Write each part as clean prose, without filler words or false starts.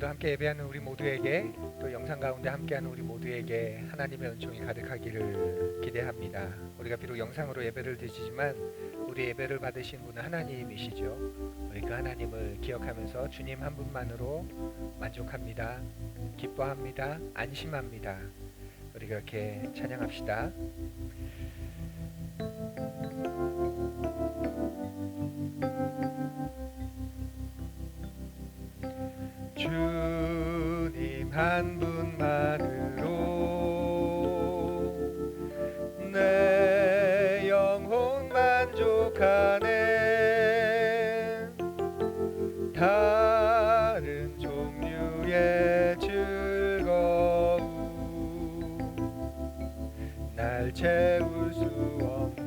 오늘도 함께 예배하는 우리 모두에게, 또 영상 가운데 함께하는 우리 모두에게 하나님의 은총이 가득하기를 기대합니다. 우리가 비록 영상으로 예배를 드리지만 우리 예배를 받으신 분은 하나님이시죠. 우리 그 하나님을 기억하면서 주님 한 분만으로 만족합니다. 기뻐합니다. 안심합니다. 우리 그렇게 찬양합시다. 주님 한 분만으로 내 영혼 만족하네. 다른 종류의 즐거움 날 채울 수 없네.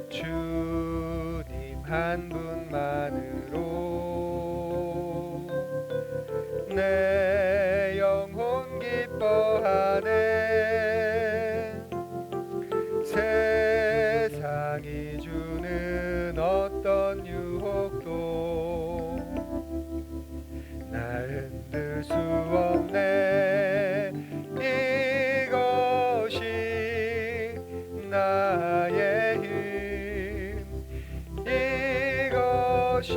주님 한 분만으로 내 영혼 기뻐하네. 세상이 주는 어떤 유혹도 날 흔들 수 없네. 이것이 나의 힘, 이것이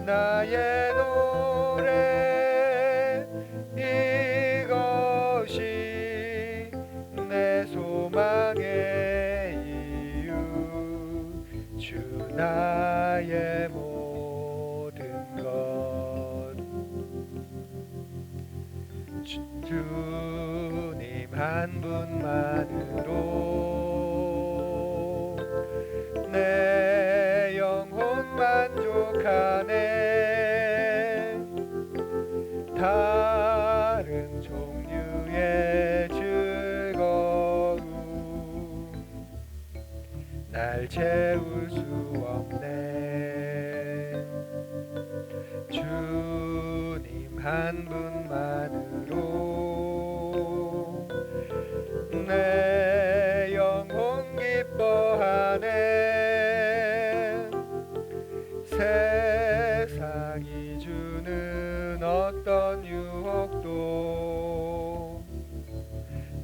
나의 노래, 이것이 내 소망의 이유. 주 나의 모든 것. 주님 한 분만으로 내 영혼 만족하네. 다른 종류의 즐거움 날 채울 수 없네. 주님 한 분만으로 내 영혼 기뻐하네. 세상이 주는 어떤 유혹도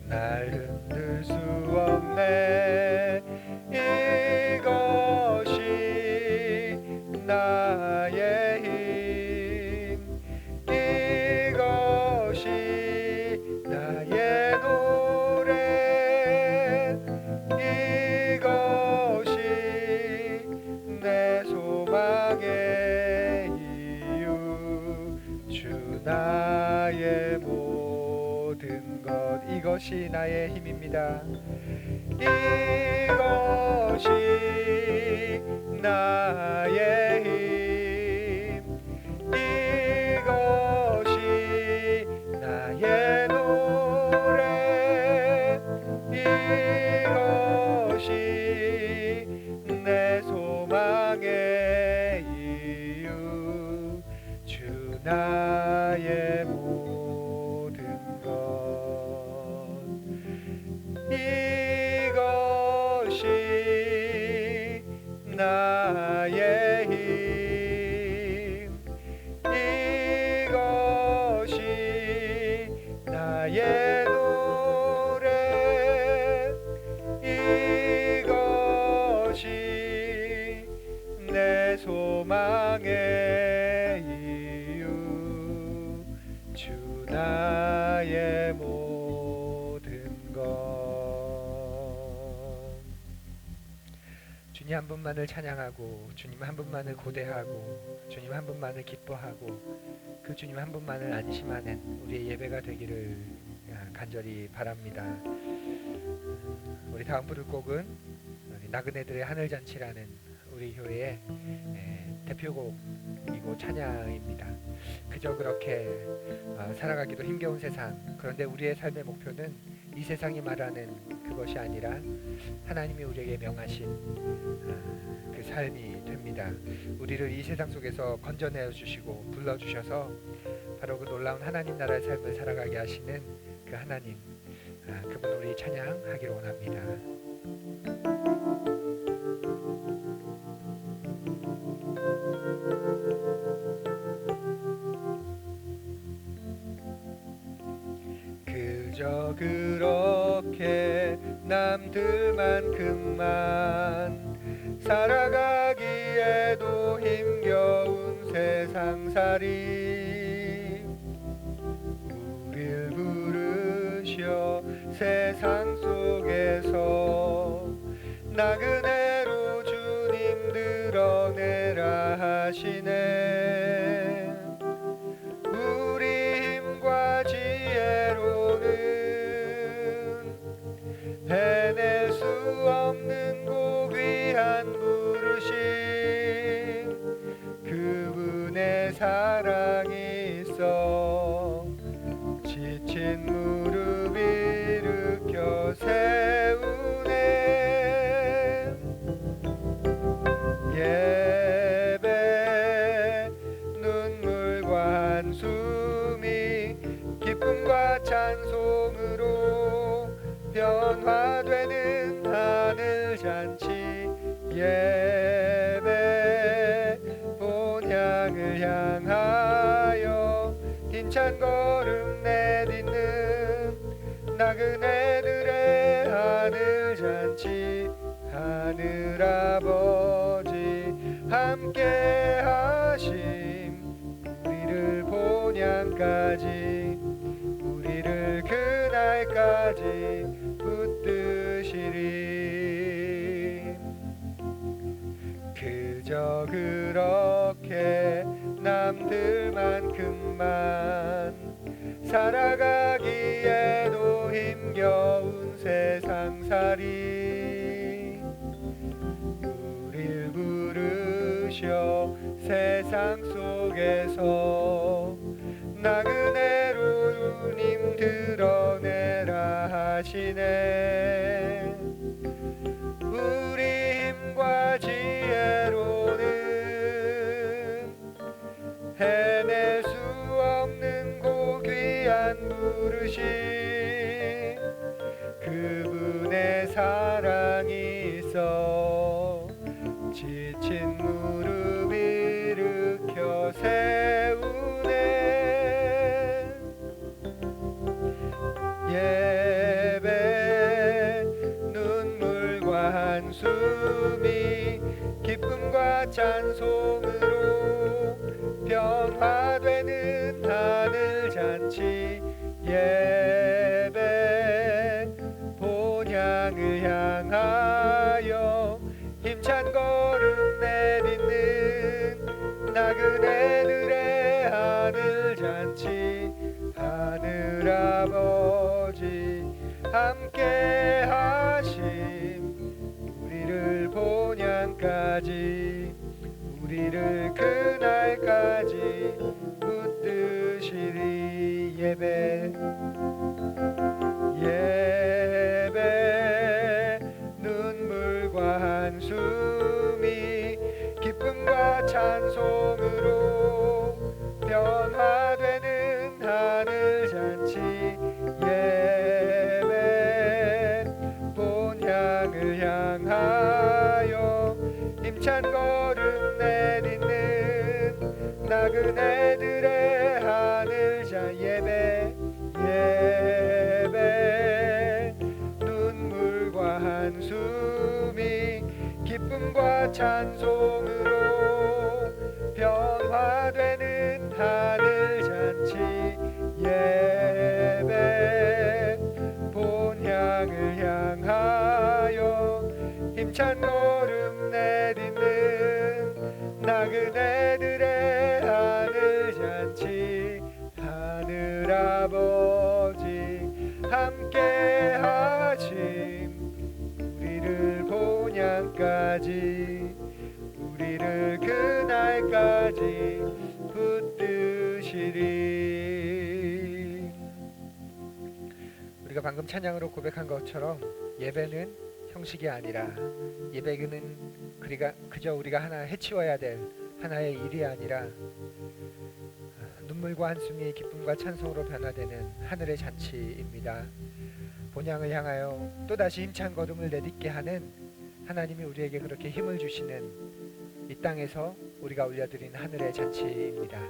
날 흔들 수 없네. 이것이 나의 힘, 이것이 나의 노래, 이것이 내 소망의 이유. 주 나의 모든 것. 이것이 나의 힘입니다. 이것이 나의 힘, 이것이 나의 노래, 이것이 내 소망의 이유. 주 나의 모든 것. 이것이 나의 힘, 이것이 나의 노래, 이것이 내 소망의 이유. 주 나의 모든 것. 주님 한 분만을 찬양하고, 주님 한 분만을 고대하고, 주님 한 분만을 기뻐하고, 그 주님 한 분만을 안심하는 우리의 예배가 되기를 간절히 바랍니다. 우리 다음 부를 곡은 나그네들의 하늘잔치라는 우리 교회의 대표곡이고 찬양입니다. 그저 그렇게 살아가기도 힘겨운 세상, 그런데 우리의 삶의 목표는 이 세상이 말하는 그것이 아니라 하나님이 우리에게 명하신 그 삶이 됩니다. 우리를 이 세상 속에서 건져내어 주시고 불러주셔서 바로 그 놀라운 하나님 나라의 삶을 살아가게 하시는 그 하나님, 그분 우리 찬양하기를 원합니다. 그저 그렇게 남들만큼만 살아가기에도 힘겨운 세상살이 우릴 부르셔 세상 속에서 나그네로 주님 드러내라 하시네. 우리 힘과 지혜로는 해낼 수 없는 고귀한 부르심, 그분의 사랑이 있어 지친 무릎 일으켜 세우네. 예배 눈물과 한숨이 기쁨과 찬송으로 변화되는 하늘 잔치, 예배 본향을 향하여 힘찬 걸음 내딛는 나그네들의 하늘 잔치, 하늘 아버지 함께 하심 우리를 본향까지, 우리를 그날까지 붙드시리. 그저 그렇게 남들만큼만 살아가기에도 힘겨운 세상살이 우릴 부르셔 세상 속에서 나그네로 주님 드러내라 하시네. 우리 힘과 지혜로는 해낼 수 없는 고귀한 부르심, 그분의 사랑이 있어 지친 무릎 일으켜 세우네. 예배 눈물과 한숨이 기쁨과 찬송으로 변화되는 하늘 잔치, 예배 본향을 향하여 힘찬 걸음 내딛는 나그네들의 하늘 잔치, 하늘 아버지 함께 하심 우리를 본향까지, 우리를 그날까지 붙드시리. 예배 예배 눈물과 한숨이 기쁨과 찬송으로 변화되는 하늘 잔치, 예배 본향을 향하여 힘찬 걸음 내딛는 나그네들의 하늘 잔, 예배 예배 눈물과 한숨이 기쁨과 찬송으로 변화되는 하늘 잔치, 예배 본향을 향하여 힘찬 걸음 내딛는 나그네들의 하늘 잔치, 하늘 아버지 함께 하심 우리를 본향까지, 우리를 그날까지 붙드시리. 우리가 방금 찬양으로 고백한 것처럼 예배는 형식이 아니라, 예배는 그저 우리가 하나 해치워야 될 하나의 일이 아니라 눈물과 한숨이 기쁨과 찬송으로 변화되는 하늘의 잔치입니다. 본향을 향하여 또다시 힘찬 걸음을 내딛게 하는 하나님이 우리에게 그렇게 힘을 주시는 이 땅에서 우리가 올려드린 하늘의 잔치입니다.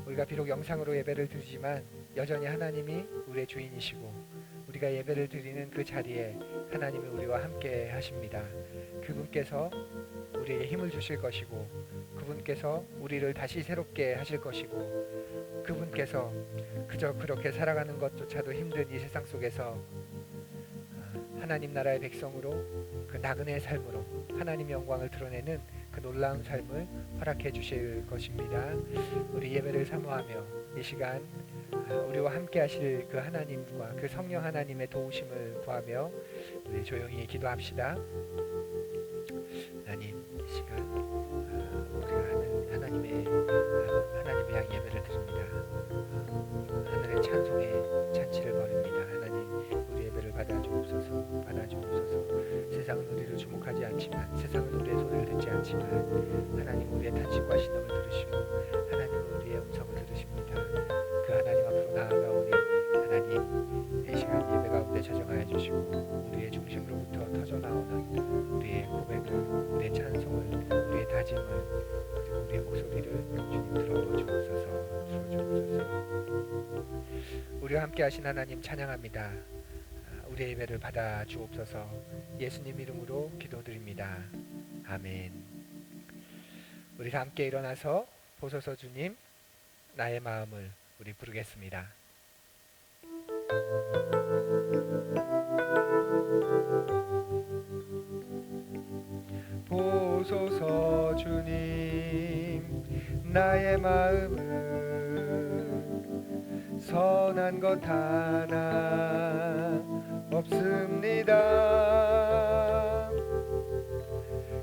우리가 비록 영상으로 예배를 드리지만 여전히 하나님이 우리의 주인이시고 우리가 예배를 드리는 그 자리에 하나님이 우리와 함께 하십니다. 그분께서 우리에게 힘을 주실 것이고 그분께서 우리를 다시 새롭게 하실 것이고 그분께서 그저 그렇게 살아가는 것조차도 힘든 이 세상 속에서 하나님 나라의 백성으로 그 나그네의 삶으로 하나님의 영광을 드러내는 그 놀라운 삶을 허락해 주실 것입니다. 우리 예배를 사모하며 이 시간 우리와 함께 하실 그 하나님과 그 성령 하나님의 도우심을 구하며 우리 조용히 기도합시다. 하나님, 이 시간 우리가 하는 하나님을 향해 예배를 드립니다. 하늘의 찬송의 잔치를 벌입니다. 하나님, 우리 예배를 받아주옵소서. 세상은 우리를 주목하지 않지만, 세상은 우리의 소리를 듣지 않지만 하나님 우리의 탄식과 신음을 들으시고 하나님은 우리의 음성을 들으십니다. 그 하나님 앞으로 나아가오니 하나님, 이 시간 예배 가운데 저정하여 주시고 우리의 중심으로부터 터져나오는 우리의 고백을, 우리의 찬송을, 우리의 다짐을, 그리고 우리의 목소리를 주님 들어주옵소서. 우리와 함께 하신 하나님 찬양합니다. 우리의 예배를 받아 주옵소서. 예수님 이름으로 기도드립니다. 아멘. 우리 다 함께 일어나서 보소서 주님 나의 마음을 우리 부르겠습니다. 보소서 주님 나의 마음을 선한 것 하나 없습니다.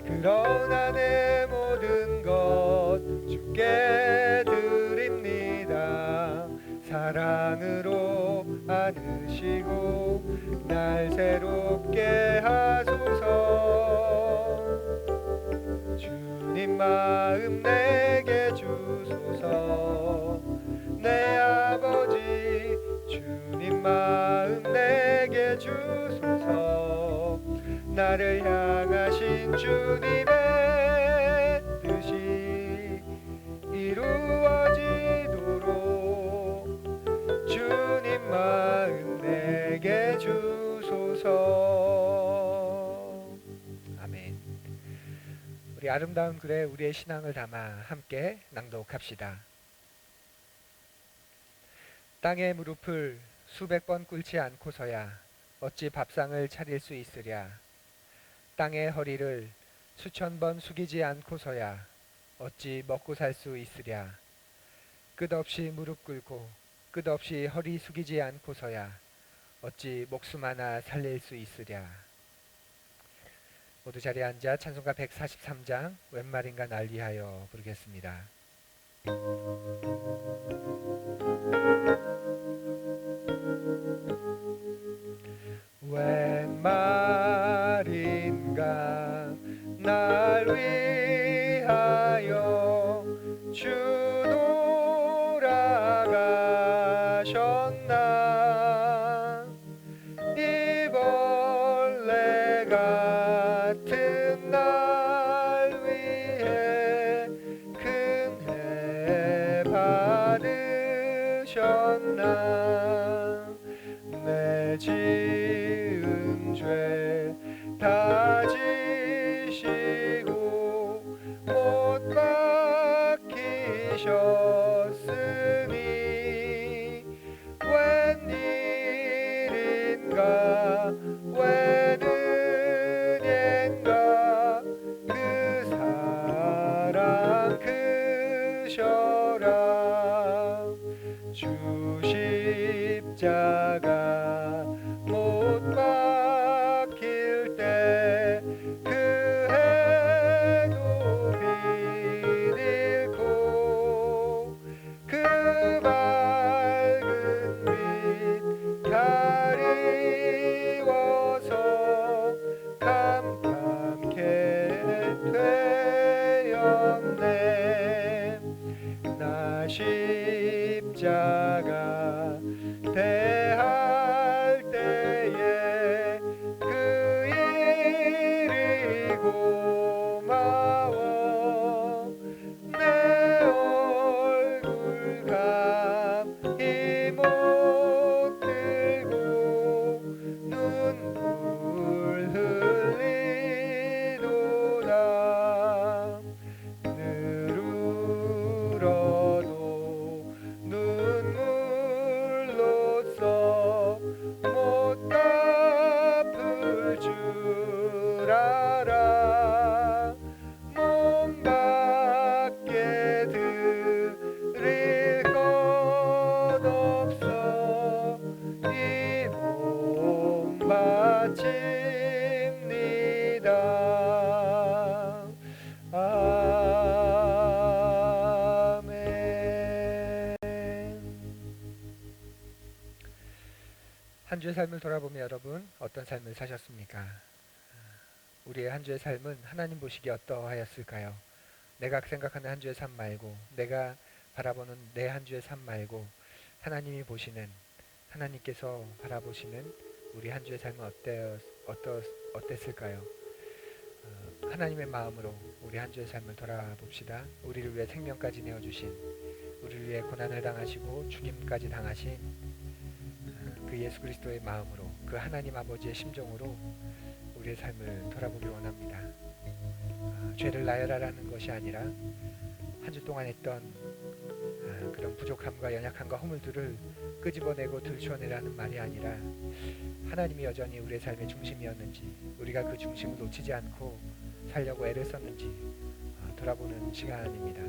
그러나 내 모든 것 주께 드립니다. 사랑으로 안으시고 날 새롭게 하소서. 주님 마음 내게 주소서. 내 아버지 주님 마음 내게 주소서. 나를 향하신 주님의 뜻이 이루어지도록 주님 마음 내게 주소서. 아멘. 우리 아름다운 글에 우리의 신앙을 담아 함께 낭독합시다. 땅의 무릎을 수백 번 꿇지 않고서야 어찌 밥상을 차릴 수 있으랴. 땅의 허리를 수천 번 숙이지 않고서야 어찌 먹고 살 수 있으랴. 끝없이 무릎 꿇고 끝없이 허리 숙이지 않고서야 어찌 목숨 하나 살릴 수 있으랴. 모두 자리에 앉아 찬송가 143장 웬 말인가 날 위하여 부르겠습니다. 웬 말인가 날 위하여 주 돌아가셨나. 이 벌레 같은 날 위해 큰 해 받으셨나. 내 지은 죄 다 지시고 한 주의 삶을 돌아보며 여러분 어떤 삶을 사셨습니까? 우리의 한 주의 삶은 하나님 보시기에 어떠하였을까요? 내가 생각하는 한 주의 삶 말고, 내가 바라보는 내 한 주의 삶 말고, 하나님이 보시는, 하나님께서 바라보시는 우리 한 주의 삶은 어땠을까요? 하나님의 마음으로 우리 한 주의 삶을 돌아봅시다. 우리를 위해 생명까지 내어주신, 우리를 위해 고난을 당하시고 죽임까지 당하신 그 예수 그리스도의 마음으로, 그 하나님 아버지의 심정으로 우리의 삶을 돌아보기 원합니다. 죄를 나열하라는 것이 아니라 한 주 동안 했던 그런 부족함과 연약함과 허물들을 끄집어내고 들추어내라는 말이 아니라 하나님이 여전히 우리의 삶의 중심이었는지, 우리가 그 중심을 놓치지 않고 살려고 애를 썼는지 돌아보는 시간입니다.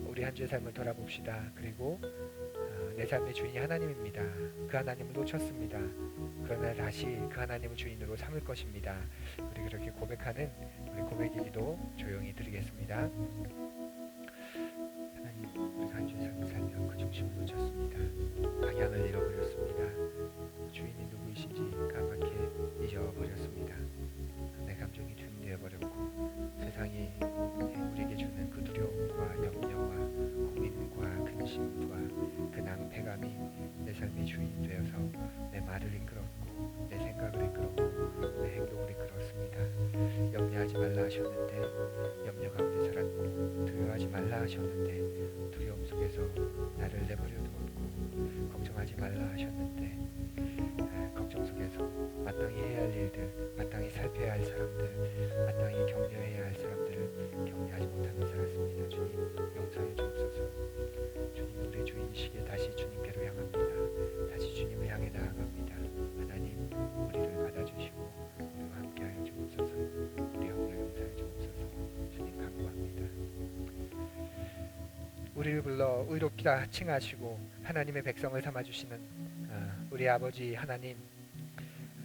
우리 한 주의 삶을 돌아봅시다. 그리고 내 삶의 주인이 하나님입니다. 그 하나님을 놓쳤습니다. 그러나 다시 그 하나님을 주인으로 삼을 것입니다. 우리 그렇게 고백하는 우리 고백의 기도 조용히 드리겠습니다. 하나님, 우리가 한 주의 삶을 살며 그 중심을 놓쳤습니다. 방향을 잃어버렸습니다. 주인이 누구이신지 까맣게 잊어버렸습니다. 내 감정이 주인 되어버렸고, 세상이 우리에게 주는 그 두려움과 염려와 고민과 근심과 그 낭패감이 내 삶의 주인이 되어서 내 말을 이끌었고, 내 생각을 이끌었고, 내 행동을 이끌었습니다. 염려하지 말라 하셨는데 염려 가운데 살았고, 두려워하지 말라 하셨는데 두려움 속에서 나를 내버려 두었고, 걱정하지 말라 하셨는데 걱정 속에서 마땅히 해야 할 일들, 마땅히 살펴야 할 사람들, 마땅히 격려해야 할 사람들을 격려하지 못하며 살았습니다. 주님, 용서해 주옵소서. 주님, 우리 주인이시기에 다시 주님께로 향합니다. 다시 주님을 향해 나아갑니다. 하나님, 우리를 받아주시고 우리와 함께하여 주옵소서. 우리 영역 용서해 주옵소서. 주님 간구합니다. 우리를 불러 의롭다 칭하시고 하나님의 백성을 삼아주시는 우리 아버지 하나님,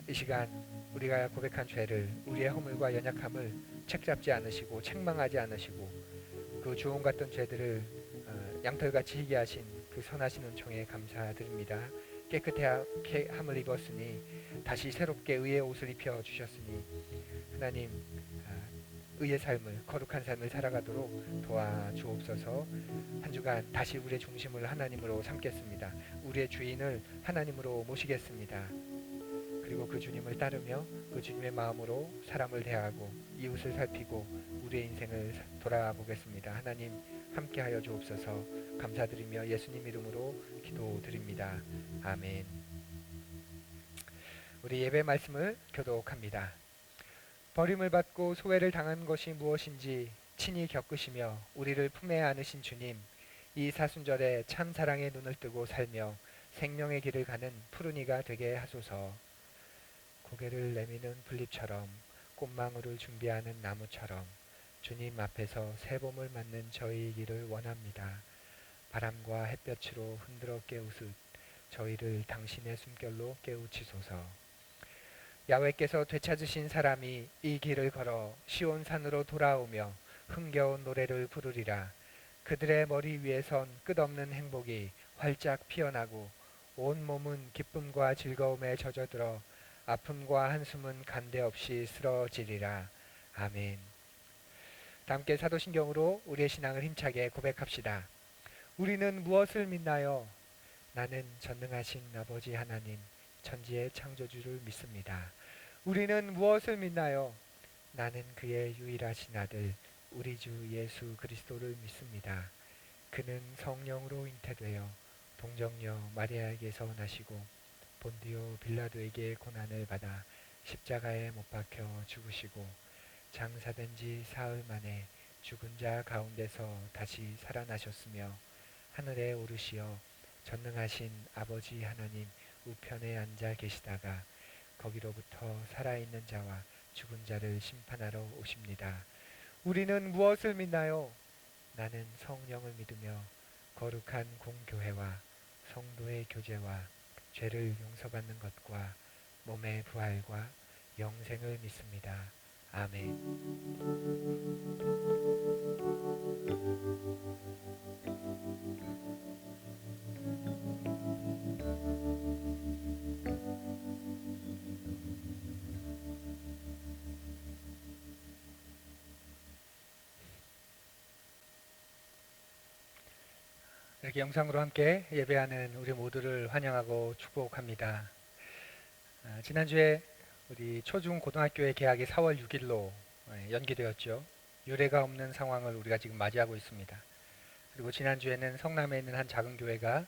이 시간 우리가 고백한 죄를, 우리의 허물과 연약함을 책잡지 않으시고 책망하지 않으시고 그 주홍 같던 죄들을 양털같이 희게 하신 그 선하신 은총에 감사드립니다. 깨끗해 함을 입었으니 다시 새롭게 의의 옷을 입혀 주셨으니 하나님, 의의 삶을, 거룩한 삶을 살아가도록 도와주옵소서. 한 주간 다시 우리의 중심을 하나님으로 삼겠습니다. 우리의 주인을 하나님으로 모시겠습니다. 그리고 그 주님을 따르며 그 주님의 마음으로 사람을 대하고 이웃을 살피고 우리의 인생을 돌아보겠습니다. 하나님, 함께하여 주옵소서. 감사드리며 예수님 이름으로 기도드립니다. 아멘. 우리 예배 말씀을 교독합니다. 버림을 받고 소외를 당한 것이 무엇인지 친히 겪으시며 우리를 품에 안으신 주님, 이 사순절에 참 사랑의 눈을 뜨고 살며 생명의 길을 가는 푸른 이가 되게 하소서. 고개를 내미는 풀잎처럼, 꽃망울을 준비하는 나무처럼 주님 앞에서 새 봄을 맞는 저희이기를 원합니다. 바람과 햇볕으로 흔들어 깨우듯 저희를 당신의 숨결로 깨우치소서. 야훼께서 되찾으신 사람이 이 길을 걸어 시온산으로 돌아오며 흥겨운 노래를 부르리라. 그들의 머리 위에선 끝없는 행복이 활짝 피어나고 온 몸은 기쁨과 즐거움에 젖어들어 아픔과 한숨은 간데없이 쓰러지리라. 아멘. 다 함께 사도신경으로 우리의 신앙을 힘차게 고백합시다. 우리는 무엇을 믿나요? 나는 전능하신 아버지 하나님, 천지의 창조주를 믿습니다. 우리는 무엇을 믿나요? 나는 그의 유일하신 아들, 우리 주 예수 그리스도를 믿습니다. 그는 성령으로 잉태되어 동정녀 마리아에게서 나시고 본디오 빌라도에게 고난을 받아 십자가에 못 박혀 죽으시고 장사된 지 사흘 만에 죽은 자 가운데서 다시 살아나셨으며 하늘에 오르시어 전능하신 아버지 하나님 우편에 앉아 계시다가 거기로부터 살아있는 자와 죽은 자를 심판하러 오십니다. 우리는 무엇을 믿나요? 나는 성령을 믿으며 거룩한 공교회와 성도의 교제와 죄를 용서받는 것과 몸의 부활과 영생을 믿습니다. 아멘. 이렇게 영상으로 함께 예배하는 우리 모두를 환영하고 축복합니다. 지난주에 우리 초중 고등학교의 개학이 4월 6일로 연기되었죠. 유례가 없는 상황을 우리가 지금 맞이하고 있습니다. 그리고 지난주에는 성남에 있는 한 작은 교회가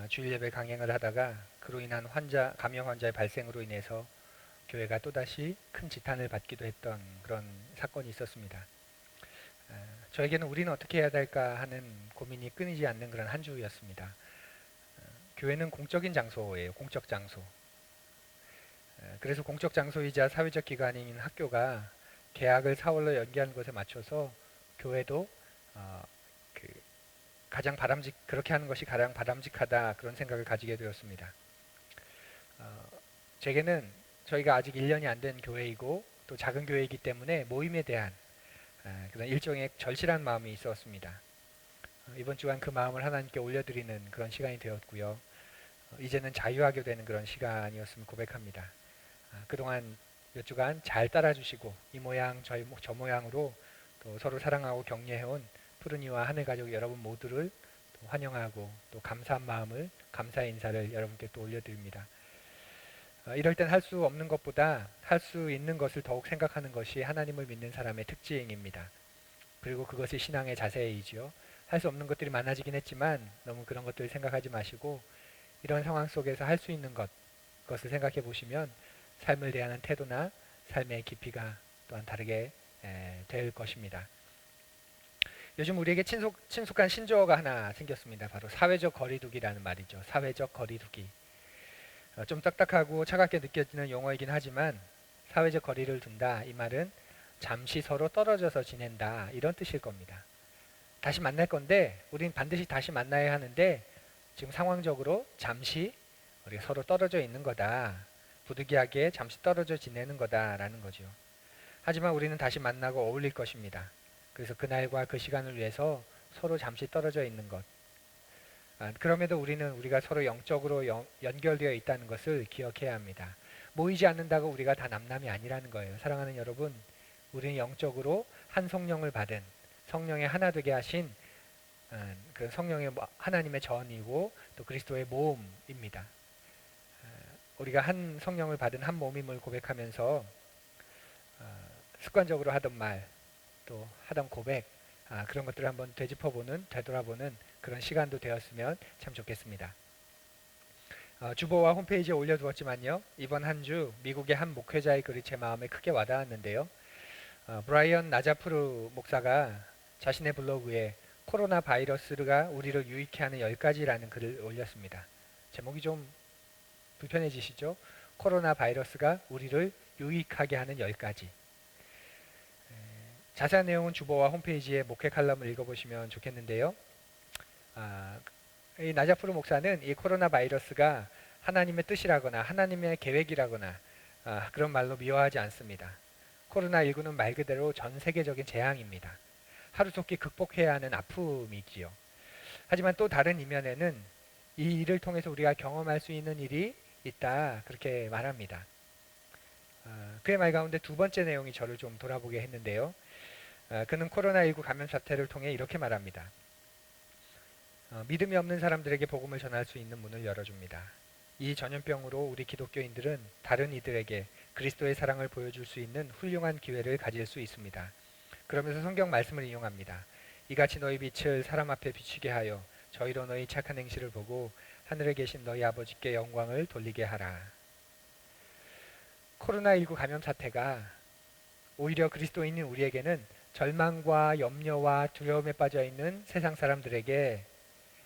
주일 예배 강행을 하다가 그로 인한 감염 환자의 발생으로 인해서 교회가 또다시 큰 지탄을 받기도 했던 그런 사건이 있었습니다. 저에게는 우리는 어떻게 해야 될까 하는 고민이 끊이지 않는 그런 한 주였습니다. 교회는 공적인 장소예요. 공적 장소. 그래서 공적 장소이자 사회적 기관인 학교가 개학을 4월로 연기하는 것에 맞춰서 교회도 그렇게 하는 것이 가장 바람직하다 그런 생각을 가지게 되었습니다. 제게는 저희가 아직 1년이 안 된 교회이고 또 작은 교회이기 때문에 모임에 대한 그런 일종의 절실한 마음이 있었습니다. 이번 주간 그 마음을 하나님께 올려드리는 그런 시간이 되었고요. 이제는 자유하게 되는 그런 시간이었음을 고백합니다. 그동안 몇 주간 잘 따라주시고 이 모양 저 모양으로 또 서로 사랑하고 격려해온 푸른이와 하늘 가족 여러분 모두를 또 환영하고 또 감사한 마음을 감사의 인사를 여러분께 또 올려드립니다. 이럴 땐 할 수 없는 것보다 할 수 있는 것을 더욱 생각하는 것이 하나님을 믿는 사람의 특징입니다. 그리고 그것이 신앙의 자세이지요. 할 수 없는 것들이 많아지긴 했지만 너무 그런 것들을 생각하지 마시고 이런 상황 속에서 할 수 있는 그것을 생각해 보시면 삶을 대하는 태도나 삶의 깊이가 또한 다르게 될 것입니다. 요즘 우리에게 친숙한 신조어가 하나 생겼습니다. 바로 사회적 거리두기라는 말이죠. 사회적 거리두기. 좀 딱딱하고 차갑게 느껴지는 용어이긴 하지만 사회적 거리를 둔다 이 말은 잠시 서로 떨어져서 지낸다 이런 뜻일 겁니다. 다시 만날 건데 우린 반드시 다시 만나야 하는데 지금 상황적으로 잠시 우리가 서로 떨어져 있는 거다. 부득이하게 잠시 떨어져 지내는 거다라는 거죠. 하지만 우리는 다시 만나고 어울릴 것입니다. 그래서 그날과 그 시간을 위해서 서로 잠시 떨어져 있는 것. 그럼에도 우리는 우리가 서로 영적으로 연결되어 있다는 것을 기억해야 합니다. 모이지 않는다고 우리가 다 남남이 아니라는 거예요. 사랑하는 여러분, 우리는 영적으로 한 성령을 받은 성령의 하나 되게 하신 그 성령의 하나님의 전이고 또 그리스도의 모음입니다. 우리가 한 성령을 받은 한 몸임을 고백하면서 습관적으로 하던 말 또 하던 고백 그런 것들을 한번 되돌아보는 그런 시간도 되었으면 참 좋겠습니다. 주보와 홈페이지에 올려두었지만요. 이번 한 주 미국의 한 목회자의 글이 제 마음에 크게 와닿았는데요. 브라이언 나자프르 목사가 자신의 블로그에 코로나 바이러스가 우리를 유익해 하는 10가지라는 글을 올렸습니다. 제목이 좀 불편해지시죠? 코로나 바이러스가 우리를 유익하게 하는 10가지. 자세한 내용은 주보와 홈페이지의 목회 칼럼을 읽어보시면 좋겠는데요. 이 나자프르 목사는 이 코로나 바이러스가 하나님의 뜻이라거나 하나님의 계획이라거나 그런 말로 미워하지 않습니다. 코로나19는 말 그대로 전 세계적인 재앙입니다. 하루속히 극복해야 하는 아픔이지요. 하지만 또 다른 이면에는 이 일을 통해서 우리가 경험할 수 있는 일이 있다 그렇게 말합니다. 그의 말 가운데 두 번째 내용이 저를 좀 돌아보게 했는데요. 그는 코로나19 감염 사태를 통해 이렇게 말합니다. 믿음이 없는 사람들에게 복음을 전할 수 있는 문을 열어줍니다. 이 전염병으로 우리 기독교인들은 다른 이들에게 그리스도의 사랑을 보여줄 수 있는 훌륭한 기회를 가질 수 있습니다. 그러면서 성경 말씀을 인용합니다. 이같이 너희 빛을 사람 앞에 비추게 하여 저희로 너희 착한 행실을 보고 하늘에 계신 너희 아버지께 영광을 돌리게 하라. 코로나19 감염 사태가 오히려 그리스도인인 우리에게는 절망과 염려와 두려움에 빠져 있는 세상 사람들에게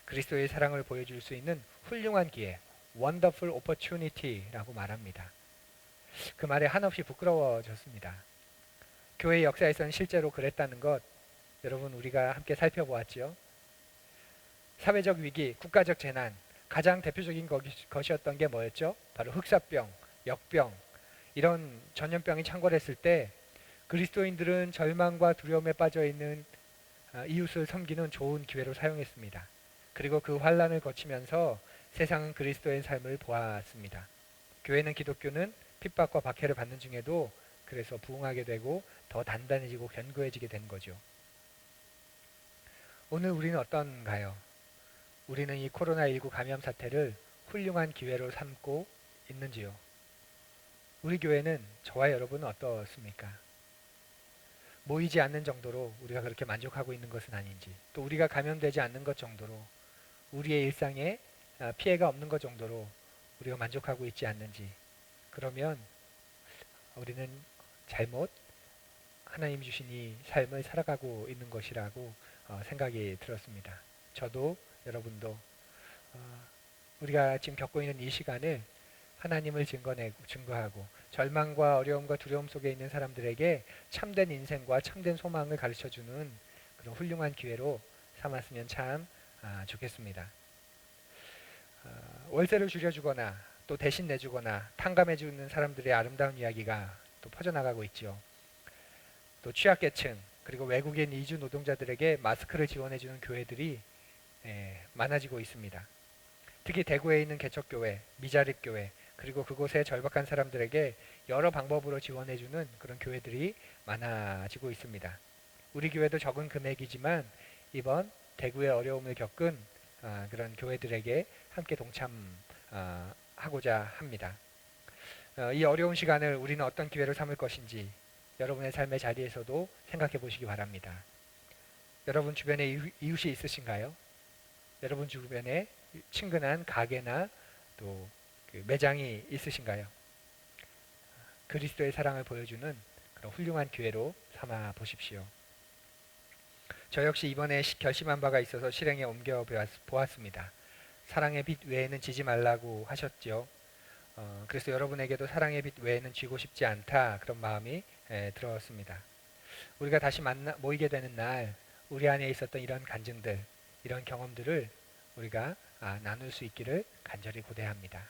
그리스도의 사랑을 보여줄 수 있는 훌륭한 기회, wonderful opportunity라고 말합니다. 그 말에 한없이 부끄러워졌습니다. 교회 역사에서는 실제로 그랬다는 것 여러분 우리가 함께 살펴보았죠. 사회적 위기, 국가적 재난 가장 대표적인 것이었던 게 뭐였죠? 바로 흑사병, 역병 이런 전염병이 창궐했을 때 그리스도인들은 절망과 두려움에 빠져있는 이웃을 섬기는 좋은 기회로 사용했습니다. 그리고 그 환란을 거치면서 세상은 그리스도의 삶을 보았습니다. 교회는 기독교는 핍박과 박해를 받는 중에도 그래서 부흥하게 되고 더 단단해지고 견고해지게 된 거죠. 오늘 우리는 어떤가요? 우리는 이 코로나19 감염 사태를 훌륭한 기회로 삼고 있는지요? 우리 교회는 저와 여러분은 어떻습니까? 모이지 않는 정도로 우리가 그렇게 만족하고 있는 것은 아닌지, 또 우리가 감염되지 않는 것 정도로 우리의 일상에 피해가 없는 것 정도로 우리가 만족하고 있지 않는지, 그러면 우리는 잘못 하나님 주신 이 삶을 살아가고 있는 것이라고 생각이 들었습니다. 저도 여러분도 우리가 지금 겪고 있는 이 시간을 하나님을 증거하고 절망과 어려움과 두려움 속에 있는 사람들에게 참된 인생과 참된 소망을 가르쳐주는 그런 훌륭한 기회로 삼았으면 참 좋겠습니다. 월세를 줄여주거나 또 대신 내주거나 탕감해주는 사람들의 아름다운 이야기가 또 퍼져나가고 있죠. 또 취약계층 그리고 외국인 이주 노동자들에게 마스크를 지원해주는 교회들이 많아지고 있습니다. 특히 대구에 있는 개척교회, 미자립교회 그리고 그곳의 절박한 사람들에게 여러 방법으로 지원해주는 그런 교회들이 많아지고 있습니다. 우리 교회도 적은 금액이지만 이번 대구의 어려움을 겪은 그런 교회들에게 함께 동참하고자 합니다. 이 어려운 시간을 우리는 어떤 기회로 삼을 것인지 여러분의 삶의 자리에서도 생각해 보시기 바랍니다. 여러분 주변에 이웃이 있으신가요? 여러분 주변에 친근한 가게나 또 그 매장이 있으신가요? 그리스도의 사랑을 보여주는 그런 훌륭한 기회로 삼아 보십시오. 저 역시 이번에 결심한 바가 있어서 실행에 옮겨 보았습니다. 사랑의 빛 외에는 지지 말라고 하셨죠. 그래서 여러분에게도 사랑의 빛 외에는 쥐고 싶지 않다 그런 마음이 들었습니다. 우리가 다시 모이게 되는 날 우리 안에 있었던 이런 간증들 이런 경험들을 우리가 나눌 수 있기를 간절히 고대합니다.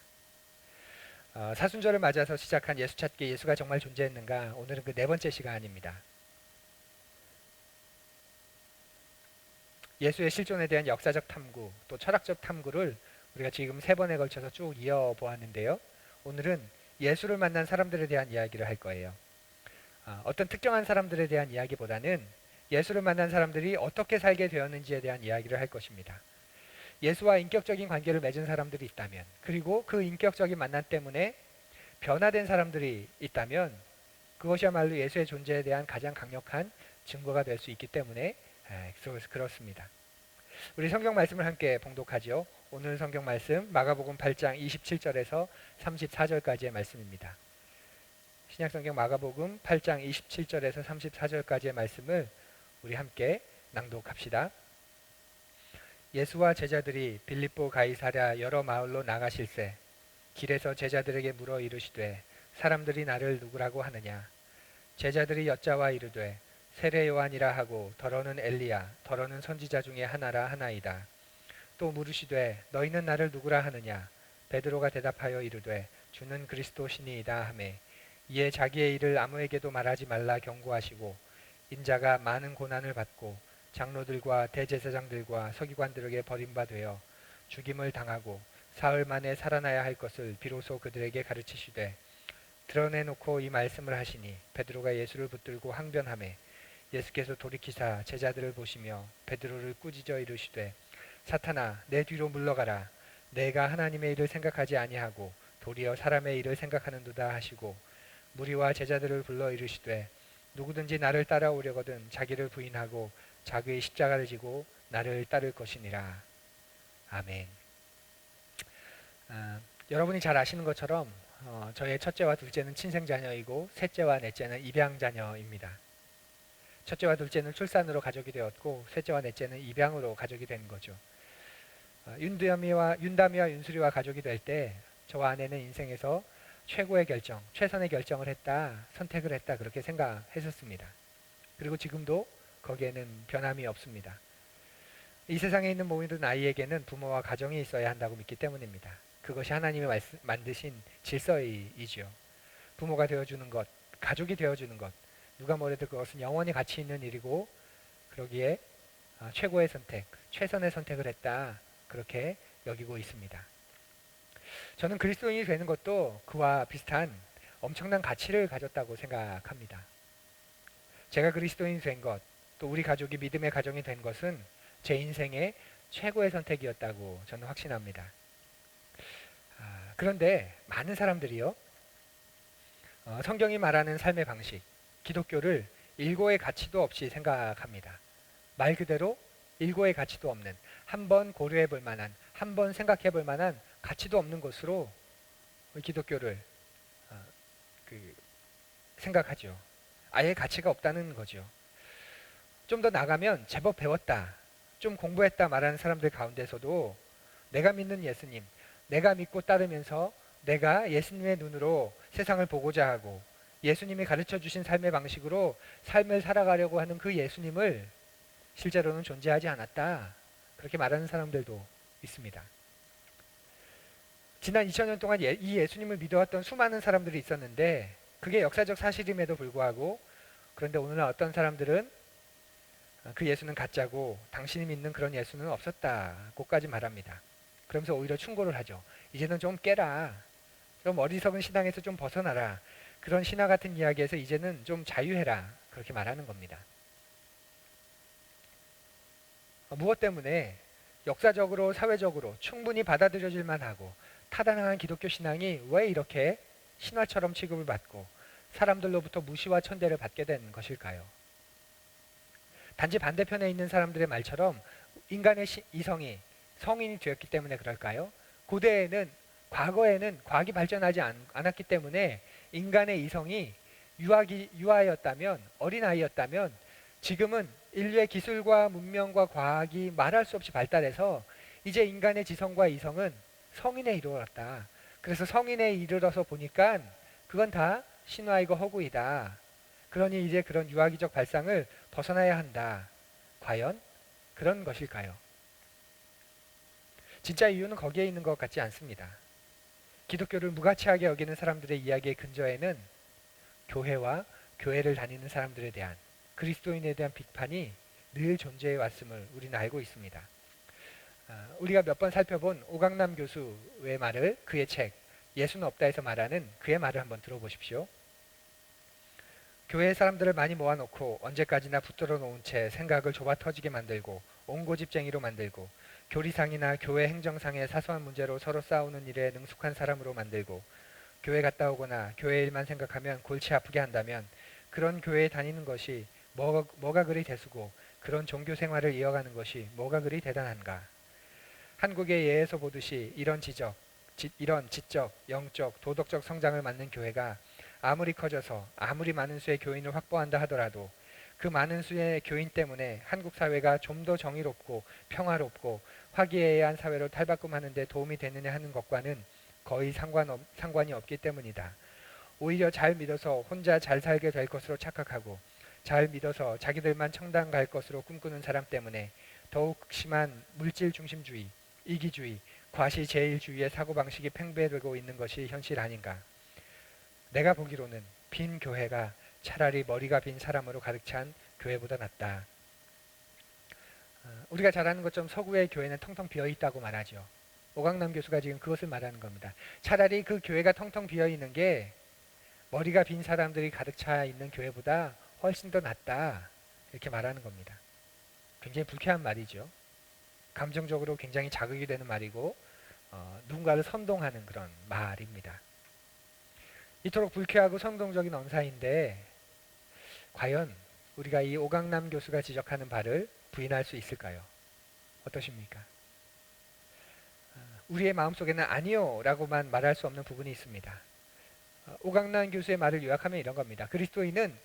사순절을 맞아서 시작한 예수 찾기 예수가 정말 존재했는가 오늘은 그 네 번째 시간입니다. 예수의 실존에 대한 역사적 탐구 또 철학적 탐구를 우리가 지금 세 번에 걸쳐서 쭉 이어보았는데요. 오늘은 예수를 만난 사람들에 대한 이야기를 할 거예요. 어떤 특정한 사람들에 대한 이야기보다는 예수를 만난 사람들이 어떻게 살게 되었는지에 대한 이야기를 할 것입니다. 예수와 인격적인 관계를 맺은 사람들이 있다면 그리고 그 인격적인 만남 때문에 변화된 사람들이 있다면 그것이야말로 예수의 존재에 대한 가장 강력한 증거가 될 수 있기 때문에 그렇습니다. 우리 성경 말씀을 함께 봉독하죠. 오늘 성경 말씀 마가복음 8장 27절에서 34절까지의 말씀입니다. 신약성경 마가복음 8장 27절에서 34절까지의 말씀을 우리 함께 낭독합시다. 예수와 제자들이 빌립보 가이사랴 여러 마을로 나가실새 길에서 제자들에게 물어 이르시되 사람들이 나를 누구라고 하느냐. 제자들이 여짜와 이르되 세례 요한이라 하고 더러는 엘리야 더러는 선지자 중에 하나라 하나이다. 또 물으시되 너희는 나를 누구라 하느냐. 베드로가 대답하여 이르되 주는 그리스도시니이다 하매 이에 자기의 일을 아무에게도 말하지 말라 경고하시고 인자가 많은 고난을 받고 장로들과 대제사장들과 서기관들에게 버림받되어 죽임을 당하고 사흘 만에 살아나야 할 것을 비로소 그들에게 가르치시되 드러내놓고 이 말씀을 하시니 베드로가 예수를 붙들고 항변하매 예수께서 돌이키사 제자들을 보시며 베드로를 꾸짖어 이르시되 사탄아 내 뒤로 물러가라. 내가 하나님의 일을 생각하지 아니하고 도리어 사람의 일을 생각하는도다 하시고 무리와 제자들을 불러 이르시되 누구든지 나를 따라오려거든 자기를 부인하고 자기의 십자가를 지고 나를 따를 것이니라. 아멘. 여러분이 잘 아시는 것처럼 저의 첫째와 둘째는 친생자녀이고 셋째와 넷째는 입양자녀입니다. 첫째와 둘째는 출산으로 가족이 되었고 셋째와 넷째는 입양으로 가족이 된 거죠. 윤다미와 윤수리와 가족이 될 때 저와 아내는 인생에서 최고의 결정, 최선의 결정을 했다, 선택을 했다 그렇게 생각했었습니다. 그리고 지금도 거기에는 변함이 없습니다. 이 세상에 있는 모든 아이에게는 부모와 가정이 있어야 한다고 믿기 때문입니다. 그것이 하나님이 만드신 질서이지요. 부모가 되어주는 것, 가족이 되어주는 것, 누가 뭐래도 그것은 영원히 가치 있는 일이고 그러기에 최고의 선택, 최선의 선택을 했다 그렇게 여기고 있습니다. 저는 그리스도인이 되는 것도 그와 비슷한 엄청난 가치를 가졌다고 생각합니다. 제가 그리스도인이 된 것, 또 우리 가족이 믿음의 가정이 된 것은 제 인생에 최고의 선택이었다고 저는 확신합니다. 그런데 많은 사람들이요, 성경이 말하는 삶의 방식, 기독교를 일고의 가치도 없이 생각합니다. 말 그대로 일고의 가치도 없는, 한번 고려해 볼 만한, 한번 생각해 볼 만한 가치도 없는 것으로 기독교를 어, 생각하죠. 아예 가치가 없다는 거죠. 좀 더 나가면 제법 배웠다, 좀 공부했다 말하는 사람들 가운데서도 내가 믿는 예수님, 내가 믿고 따르면서 내가 예수님의 눈으로 세상을 보고자 하고 예수님이 가르쳐 주신 삶의 방식으로 삶을 살아가려고 하는 그 예수님을 실제로는 존재하지 않았다, 그렇게 말하는 사람들도 있습니다. 지난 2000년 동안 이 예수님을 믿어왔던 수많은 사람들이 있었는데 그게 역사적 사실임에도 불구하고, 그런데 오늘날 어떤 사람들은 그 예수는 가짜고 당신이 믿는 그런 예수는 없었다고까지 말합니다. 그러면서 오히려 충고를 하죠. 이제는 좀 깨라. 좀 어리석은 신앙에서 좀 벗어나라. 그런 신화 같은 이야기에서 이제는 좀 자유해라. 그렇게 말하는 겁니다. 무엇 때문에? 역사적으로 사회적으로 충분히 받아들여질 만하고 타당한 기독교 신앙이 왜 이렇게 신화처럼 취급을 받고 사람들로부터 무시와 천대를 받게 된 것일까요? 단지 반대편에 있는 사람들의 말처럼 인간의 이성이 성인이 되었기 때문에 그럴까요? 과거에는 과학이 발전하지 않았기 때문에 인간의 이성이 유아였다면, 어린아이였다면 지금은 인류의 기술과 문명과 과학이 말할 수 없이 발달해서 이제 인간의 지성과 이성은 성인에 이르렀다. 그래서 성인에 이르러서 보니까 그건 다 신화이고 허구이다. 그러니 이제 그런 유아기적 발상을 벗어나야 한다. 과연 그런 것일까요? 진짜 이유는 거기에 있는 것 같지 않습니다. 기독교를 무가치하게 여기는 사람들의 이야기의 근저에는 교회와 교회를 다니는 사람들에 대한, 그리스도인에 대한 비판이 늘 존재해 왔음을 우리는 알고 있습니다. 우리가 몇 번 살펴본 오강남 교수의 말을, 그의 책 예수는 없다에서 말하는 그의 말을 한번 들어보십시오. 교회 사람들을 많이 모아놓고 언제까지나 붙들어 놓은 채 생각을 좁아 터지게 만들고 옹고집쟁이로 만들고 교리상이나 교회 행정상의 사소한 문제로 서로 싸우는 일에 능숙한 사람으로 만들고 교회 갔다 오거나 교회 일만 생각하면 골치 아프게 한다면 그런 교회에 다니는 것이 뭐가 그리 대수고 그런 종교 생활을 이어가는 것이 뭐가 그리 대단한가. 한국의 예에서 보듯이 이런 지적, 영적, 도덕적 성장을 맞는 교회가 아무리 커져서 아무리 많은 수의 교인을 확보한다 하더라도 그 많은 수의 교인 때문에 한국 사회가 좀 더 정의롭고 평화롭고 화기애애한 사회로 탈바꿈하는 데 도움이 되느냐 하는 것과는 거의 상관이 없기 때문이다. 오히려 잘 믿어서 혼자 잘 살게 될 것으로 착각하고 잘 믿어서 자기들만 청당 갈 것으로 꿈꾸는 사람 때문에 더욱 심한 물질 중심주의, 이기주의, 과시제일주의의 사고방식이 팽배되고 있는 것이 현실 아닌가. 내가 보기로는 빈 교회가 차라리 머리가 빈 사람으로 가득 찬 교회보다 낫다. 우리가 잘 아는 것처럼 서구의 교회는 텅텅 비어있다고 말하죠. 오강남 교수가 지금 그것을 말하는 겁니다. 차라리 그 교회가 텅텅 비어있는 게 머리가 빈 사람들이 가득 차 있는 교회보다 훨씬 더 낫다. 이렇게 말하는 겁니다. 굉장히 불쾌한 말이죠. 감정적으로 굉장히 자극이 되는 말이고 누군가를 선동하는 그런 말입니다. 이토록 불쾌하고 선동적인 언사인데 과연 우리가 이 오강남 교수가 지적하는 바를 부인할 수 있을까요? 어떠십니까? 우리의 마음속에는 아니요 라고만 말할 수 없는 부분이 있습니다. 오강남 교수의 말을 요약하면 이런 겁니다. 그리스도인은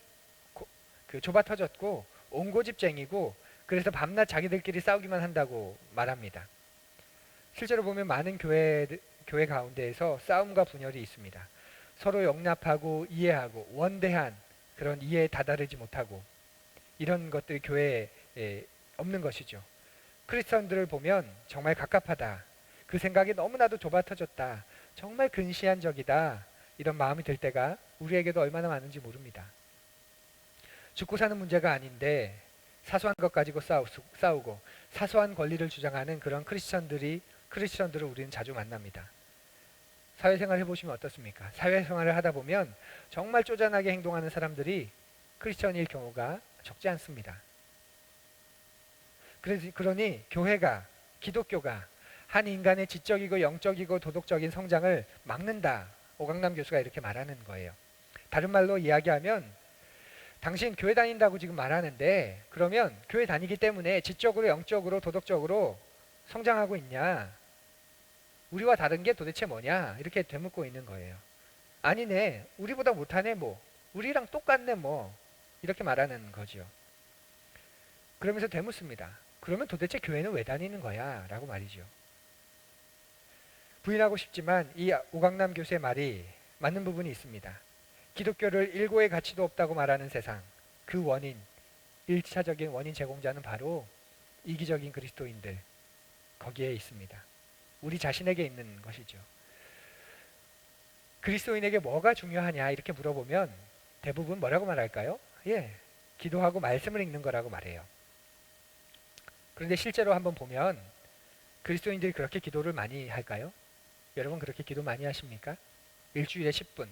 좁아 터졌고 옹고집쟁이고 그래서 밤낮 자기들끼리 싸우기만 한다고 말합니다. 실제로 보면 많은 교회 가운데에서 싸움과 분열이 있습니다. 서로 용납하고 이해하고 원대한 그런 이해에 다다르지 못하고 이런 것들이 교회에 없는 것이죠. 크리스천들을 보면 정말 갑갑하다. 그 생각이 너무나도 좁아 터졌다. 정말 근시안적이다. 이런 마음이 들 때가 우리에게도 얼마나 많은지 모릅니다. 죽고 사는 문제가 아닌데 사소한 것 가지고 싸우고 사소한 권리를 주장하는 그런 크리스천들을 우리는 자주 만납니다. 사회생활 해보시면 어떻습니까? 사회생활을 하다 보면 정말 쪼잔하게 행동하는 사람들이 크리스천일 경우가 적지 않습니다. 그러니 교회가 기독교가 한 인간의 지적이고 영적이고 도덕적인 성장을 막는다. 오강남 교수가 이렇게 말하는 거예요. 다른 말로 이야기하면 당신 교회 다닌다고 지금 말하는데 그러면 교회 다니기 때문에 지적으로 영적으로 도덕적으로 성장하고 있냐? 우리와 다른 게 도대체 뭐냐? 이렇게 되묻고 있는 거예요. 아니네. 우리보다 못하네 뭐. 우리랑 똑같네 뭐. 이렇게 말하는 거죠. 그러면서 되묻습니다. 그러면 도대체 교회는 왜 다니는 거야? 라고 말이죠. 부인하고 싶지만 이 오강남 교수의 말이 맞는 부분이 있습니다. 기독교를 일고의 가치도 없다고 말하는 세상, 그 원인, 1차적인 원인 제공자는 바로 이기적인 그리스도인들, 거기에 있습니다. 우리 자신에게 있는 것이죠. 그리스도인에게 뭐가 중요하냐 이렇게 물어보면 대부분 뭐라고 말할까요? 기도하고 말씀을 읽는 거라고 말해요. 그런데 실제로 한번 보면 그리스도인들이 그렇게 기도를 많이 할까요? 여러분 그렇게 기도 많이 하십니까? 일주일에 10분,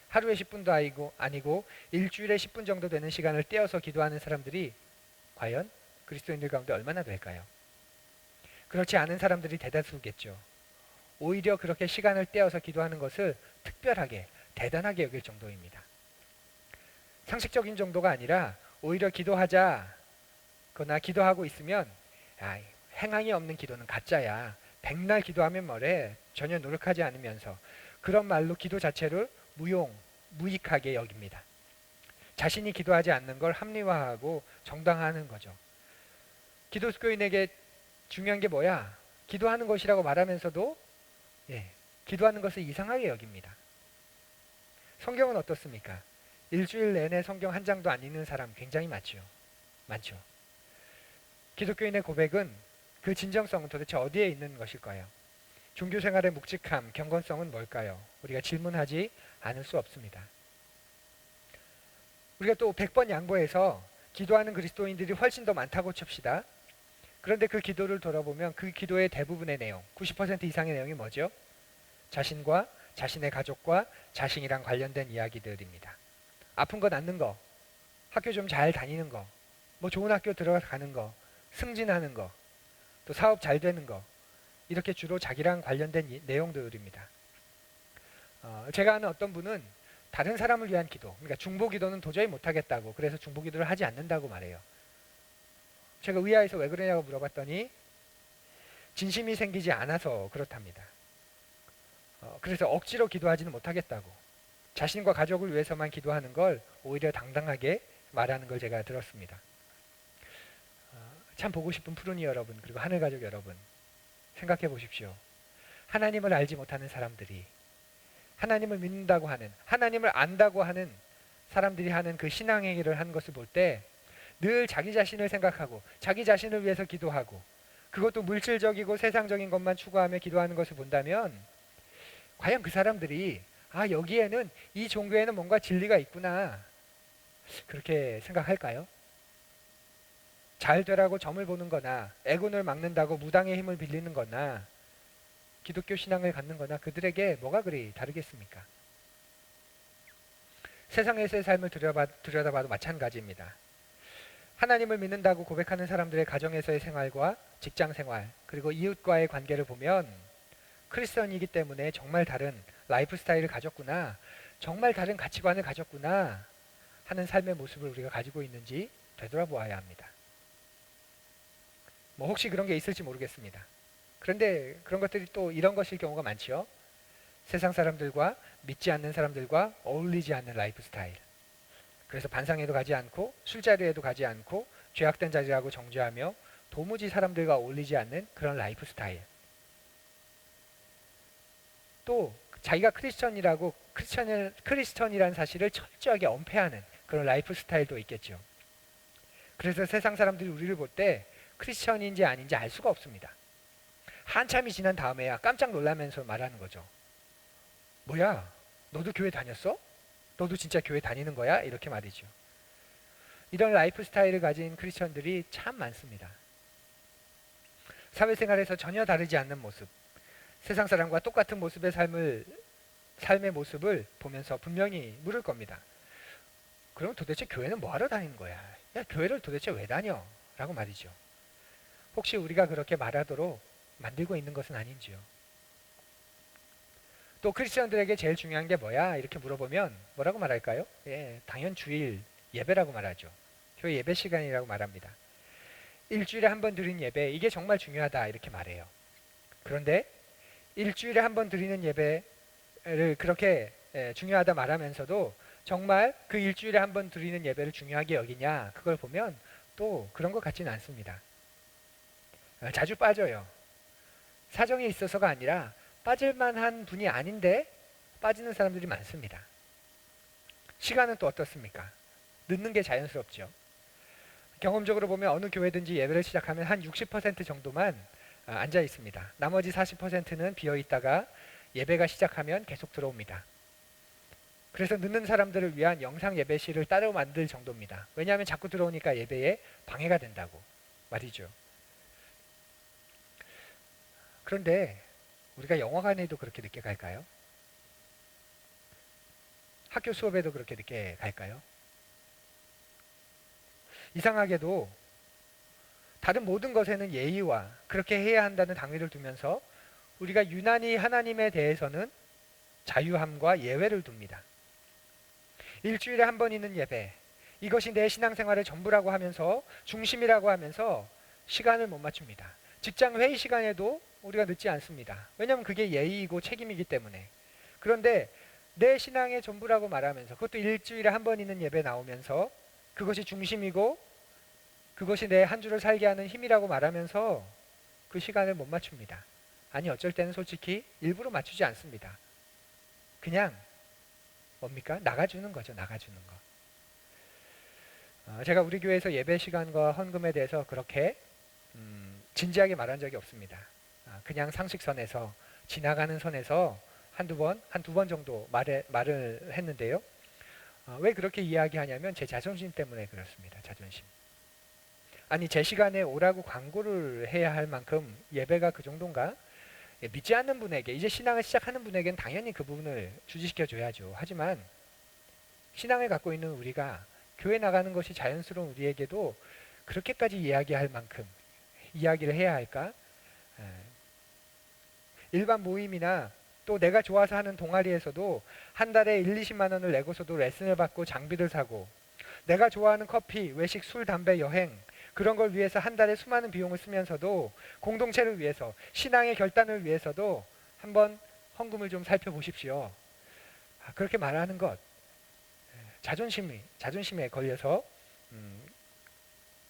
하루에 10분도 아니고 일주일에 10분 정도 되는 시간을 떼어서 기도하는 사람들이 과연 그리스도인들 가운데 얼마나 될까요? 그렇지 않은 사람들이 대다수겠죠. 오히려 그렇게 시간을 떼어서 기도하는 것을 특별하게, 대단하게 여길 정도입니다. 상식적인 정도가 아니라 오히려 기도하자, 거나 기도하고 있으면 행함이 없는 기도는 가짜야. 백날 기도하면 뭐래? 전혀 노력하지 않으면서 그런 말로 기도 자체를 무익하게 여깁니다. 자신이 기도하지 않는 걸 합리화하고 정당화하는 거죠. 기독교인에게 중요한 게 뭐야? 기도하는 것이라고 말하면서도 기도하는 것을 이상하게 여깁니다. 성경은 어떻습니까? 일주일 내내 성경 한 장도 안 읽는 사람 굉장히 많죠. 기독교인의 고백은 그 진정성은 도대체 어디에 있는 것일까요? 종교생활의 묵직함, 경건성은 뭘까요? 우리가 질문하지 않을 수 없습니다. 우리가 또 100번 양보해서 기도하는 그리스도인들이 훨씬 더 많다고 칩시다. 그런데 그 기도를 돌아보면 그 기도의 대부분의 내용, 90% 이상의 내용이 뭐죠? 자신과 자신의 가족과 자신이랑 관련된 이야기들입니다. 아픈 거 낫는 거, 학교 좀 잘 다니는 거, 뭐 좋은 학교 들어가는 거, 승진하는 거, 또 사업 잘 되는 거, 이렇게 주로 자기랑 관련된 내용들입니다. 제가 아는 어떤 분은 다른 사람을 위한 기도, 그러니까 중보기도는 도저히 못하겠다고, 그래서 중보기도를 하지 않는다고 말해요. 제가 의아해서 왜 그러냐고 물어봤더니 진심이 생기지 않아서 그렇답니다. 그래서 억지로 기도하지는 못하겠다고, 자신과 가족을 위해서만 기도하는 걸 오히려 당당하게 말하는 걸 제가 들었습니다. 참 보고 싶은 푸른이 여러분, 그리고 하늘가족 여러분, 생각해 보십시오. 하나님을 알지 못하는 사람들이 하나님을 믿는다고 하는, 하나님을 안다고 하는 사람들이 하는 그 신앙행위를 하는 것을 볼 때 늘 자기 자신을 생각하고 자기 자신을 위해서 기도하고, 그것도 물질적이고 세상적인 것만 추구하며 기도하는 것을 본다면 과연 그 사람들이 여기에는, 이 종교에는 뭔가 진리가 있구나, 그렇게 생각할까요? 잘 되라고 점을 보는 거나 애군을 막는다고 무당의 힘을 빌리는 거나 기독교 신앙을 갖는 거나 그들에게 뭐가 그리 다르겠습니까? 세상에서의 삶을 들여다봐도 마찬가지입니다. 하나님을 믿는다고 고백하는 사람들의 가정에서의 생활과 직장 생활, 그리고 이웃과의 관계를 보면 크리스천이기 때문에 정말 다른 라이프 스타일을 가졌구나, 정말 다른 가치관을 가졌구나 하는 삶의 모습을 우리가 가지고 있는지 되돌아보아야 합니다. 뭐 혹시 그런 게 있을지 모르겠습니다. 그런데 그런 것들이 또 이런 것일 경우가 많죠. 세상 사람들과, 믿지 않는 사람들과 어울리지 않는 라이프 스타일. 그래서 반상회도 가지 않고 술자리에도 가지 않고 죄악된 자리라고 정죄하며 도무지 사람들과 어울리지 않는 그런 라이프 스타일. 또 자기가 크리스천이라고 크리스천이라는 사실을 철저하게 엄폐하는 그런 라이프 스타일도 있겠죠. 그래서 세상 사람들이 우리를 볼 때 크리스천인지 아닌지 알 수가 없습니다. 한참이 지난 다음에야 깜짝 놀라면서 말하는 거죠. 뭐야? 너도 교회 다녔어? 너도 진짜 교회 다니는 거야? 이렇게 말이죠. 이런 라이프 스타일을 가진 크리스천들이 참 많습니다. 사회생활에서 전혀 다르지 않는 모습, 세상 사람과 똑같은 모습의 삶의 모습을 보면서 분명히 물을 겁니다. 그럼 도대체 교회는 뭐하러 다니는 거야? 야, 교회를 도대체 왜 다녀? 라고 말이죠. 혹시 우리가 그렇게 말하도록 만들고 있는 것은 아닌지요. 또 크리스천들에게 제일 중요한 게 뭐야? 이렇게 물어보면 뭐라고 말할까요? 예, 당연 주일 예배라고 말하죠. 교회 예배 시간이라고 말합니다. 일주일에 한 번 드리는 예배, 이게 정말 중요하다 이렇게 말해요. 그런데 일주일에 한 번 드리는 예배를 그렇게 중요하다 말하면서도 정말 그 일주일에 한 번 드리는 예배를 중요하게 여기냐, 그걸 보면 또 그런 것 같지는 않습니다. 자주 빠져요. 사정이 있어서가 아니라 빠질 만한 분이 아닌데 빠지는 사람들이 많습니다. 시간은 또 어떻습니까? 늦는 게 자연스럽죠. 경험적으로 보면 어느 교회든지 예배를 시작하면 한 60% 정도만 앉아 있습니다. 나머지 40%는 비어 있다가 예배가 시작하면 계속 들어옵니다. 그래서 늦는 사람들을 위한 영상 예배실을 따로 만들 정도입니다. 왜냐하면 자꾸 들어오니까 예배에 방해가 된다고 말이죠. 그런데 우리가 영화관에도 그렇게 늦게 갈까요? 학교 수업에도 그렇게 늦게 갈까요? 이상하게도 다른 모든 것에는 예의와 그렇게 해야 한다는 당위를 두면서 우리가 유난히 하나님에 대해서는 자유함과 예외를 둡니다. 일주일에 한 번 있는 예배, 이것이 내 신앙생활의 전부라고 하면서 중심이라고 하면서 시간을 못 맞춥니다. 직장 회의 시간에도 우리가 늦지 않습니다. 왜냐하면 그게 예의이고 책임이기 때문에. 그런데 내 신앙의 전부라고 말하면서 그것도 일주일에 한 번 있는 예배 나오면서 그것이 중심이고 그것이 내 한 주를 살게 하는 힘이라고 말하면서 그 시간을 못 맞춥니다. 아니 어쩔 때는 솔직히 일부러 맞추지 않습니다. 그냥 뭡니까? 나가주는 거죠. 나가주는 거. 제가 우리 교회에서 예배 시간과 헌금에 대해서 그렇게 진지하게 말한 적이 없습니다. 그냥 상식선에서 지나가는 선에서 한두 번 정도 말을 했는데요. 왜 그렇게 이야기하냐면 제 자존심 때문에 그렇습니다. 자존심. 아니 제 시간에 오라고 광고를 해야 할 만큼 예배가 그 정도인가? 믿지 않는 분에게 이제 신앙을 시작하는 분에게는 당연히 그 부분을 주지시켜 줘야죠. 하지만 신앙을 갖고 있는 우리가 교회 나가는 것이 자연스러운 우리에게도 그렇게까지 이야기할 만큼 이야기를 해야 할까? 일반 모임이나 또 내가 좋아서 하는 동아리에서도 한 달에 1, 20만 원을 내고서도 레슨을 받고 장비를 사고 내가 좋아하는 커피, 외식, 술, 담배, 여행 그런 걸 위해서 한 달에 수많은 비용을 쓰면서도 공동체를 위해서 신앙의 결단을 위해서도 한번 헌금을 좀 살펴보십시오. 그렇게 말하는 것 자존심에 걸려서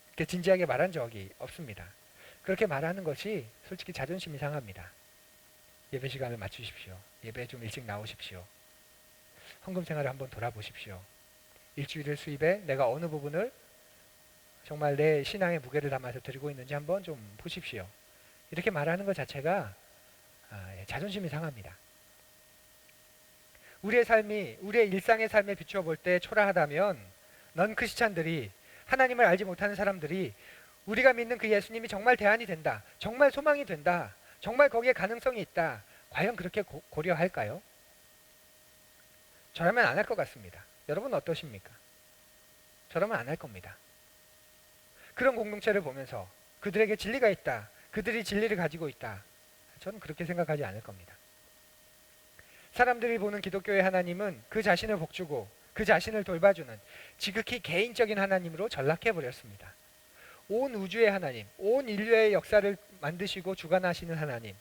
이렇게 진지하게 말한 적이 없습니다. 그렇게 말하는 것이 솔직히 자존심이 상합니다. 예배 시간을 맞추십시오. 예배에 좀 일찍 나오십시오. 헌금 생활을 한번 돌아보십시오. 일주일의 수입에 내가 어느 부분을 정말 내 신앙의 무게를 담아서 드리고 있는지 한번 좀 보십시오. 이렇게 말하는 것 자체가 자존심이 상합니다. 우리의 일상의 삶에 비추어 볼 때 초라하다면 넌 크리스찬들이 하나님을 알지 못하는 사람들이 우리가 믿는 그 예수님이 정말 대안이 된다. 정말 소망이 된다. 정말 거기에 가능성이 있다. 과연 그렇게 고려할까요? 저라면 안 할 것 같습니다. 여러분 어떠십니까? 저라면 안 할 겁니다. 그런 공동체를 보면서 그들에게 진리가 있다. 그들이 진리를 가지고 있다. 저는 그렇게 생각하지 않을 겁니다. 사람들이 보는 기독교의 하나님은 그 자신을 복주고 그 자신을 돌봐주는 지극히 개인적인 하나님으로 전락해버렸습니다. 온 우주의 하나님, 온 인류의 역사를 만드시고 주관하시는 하나님.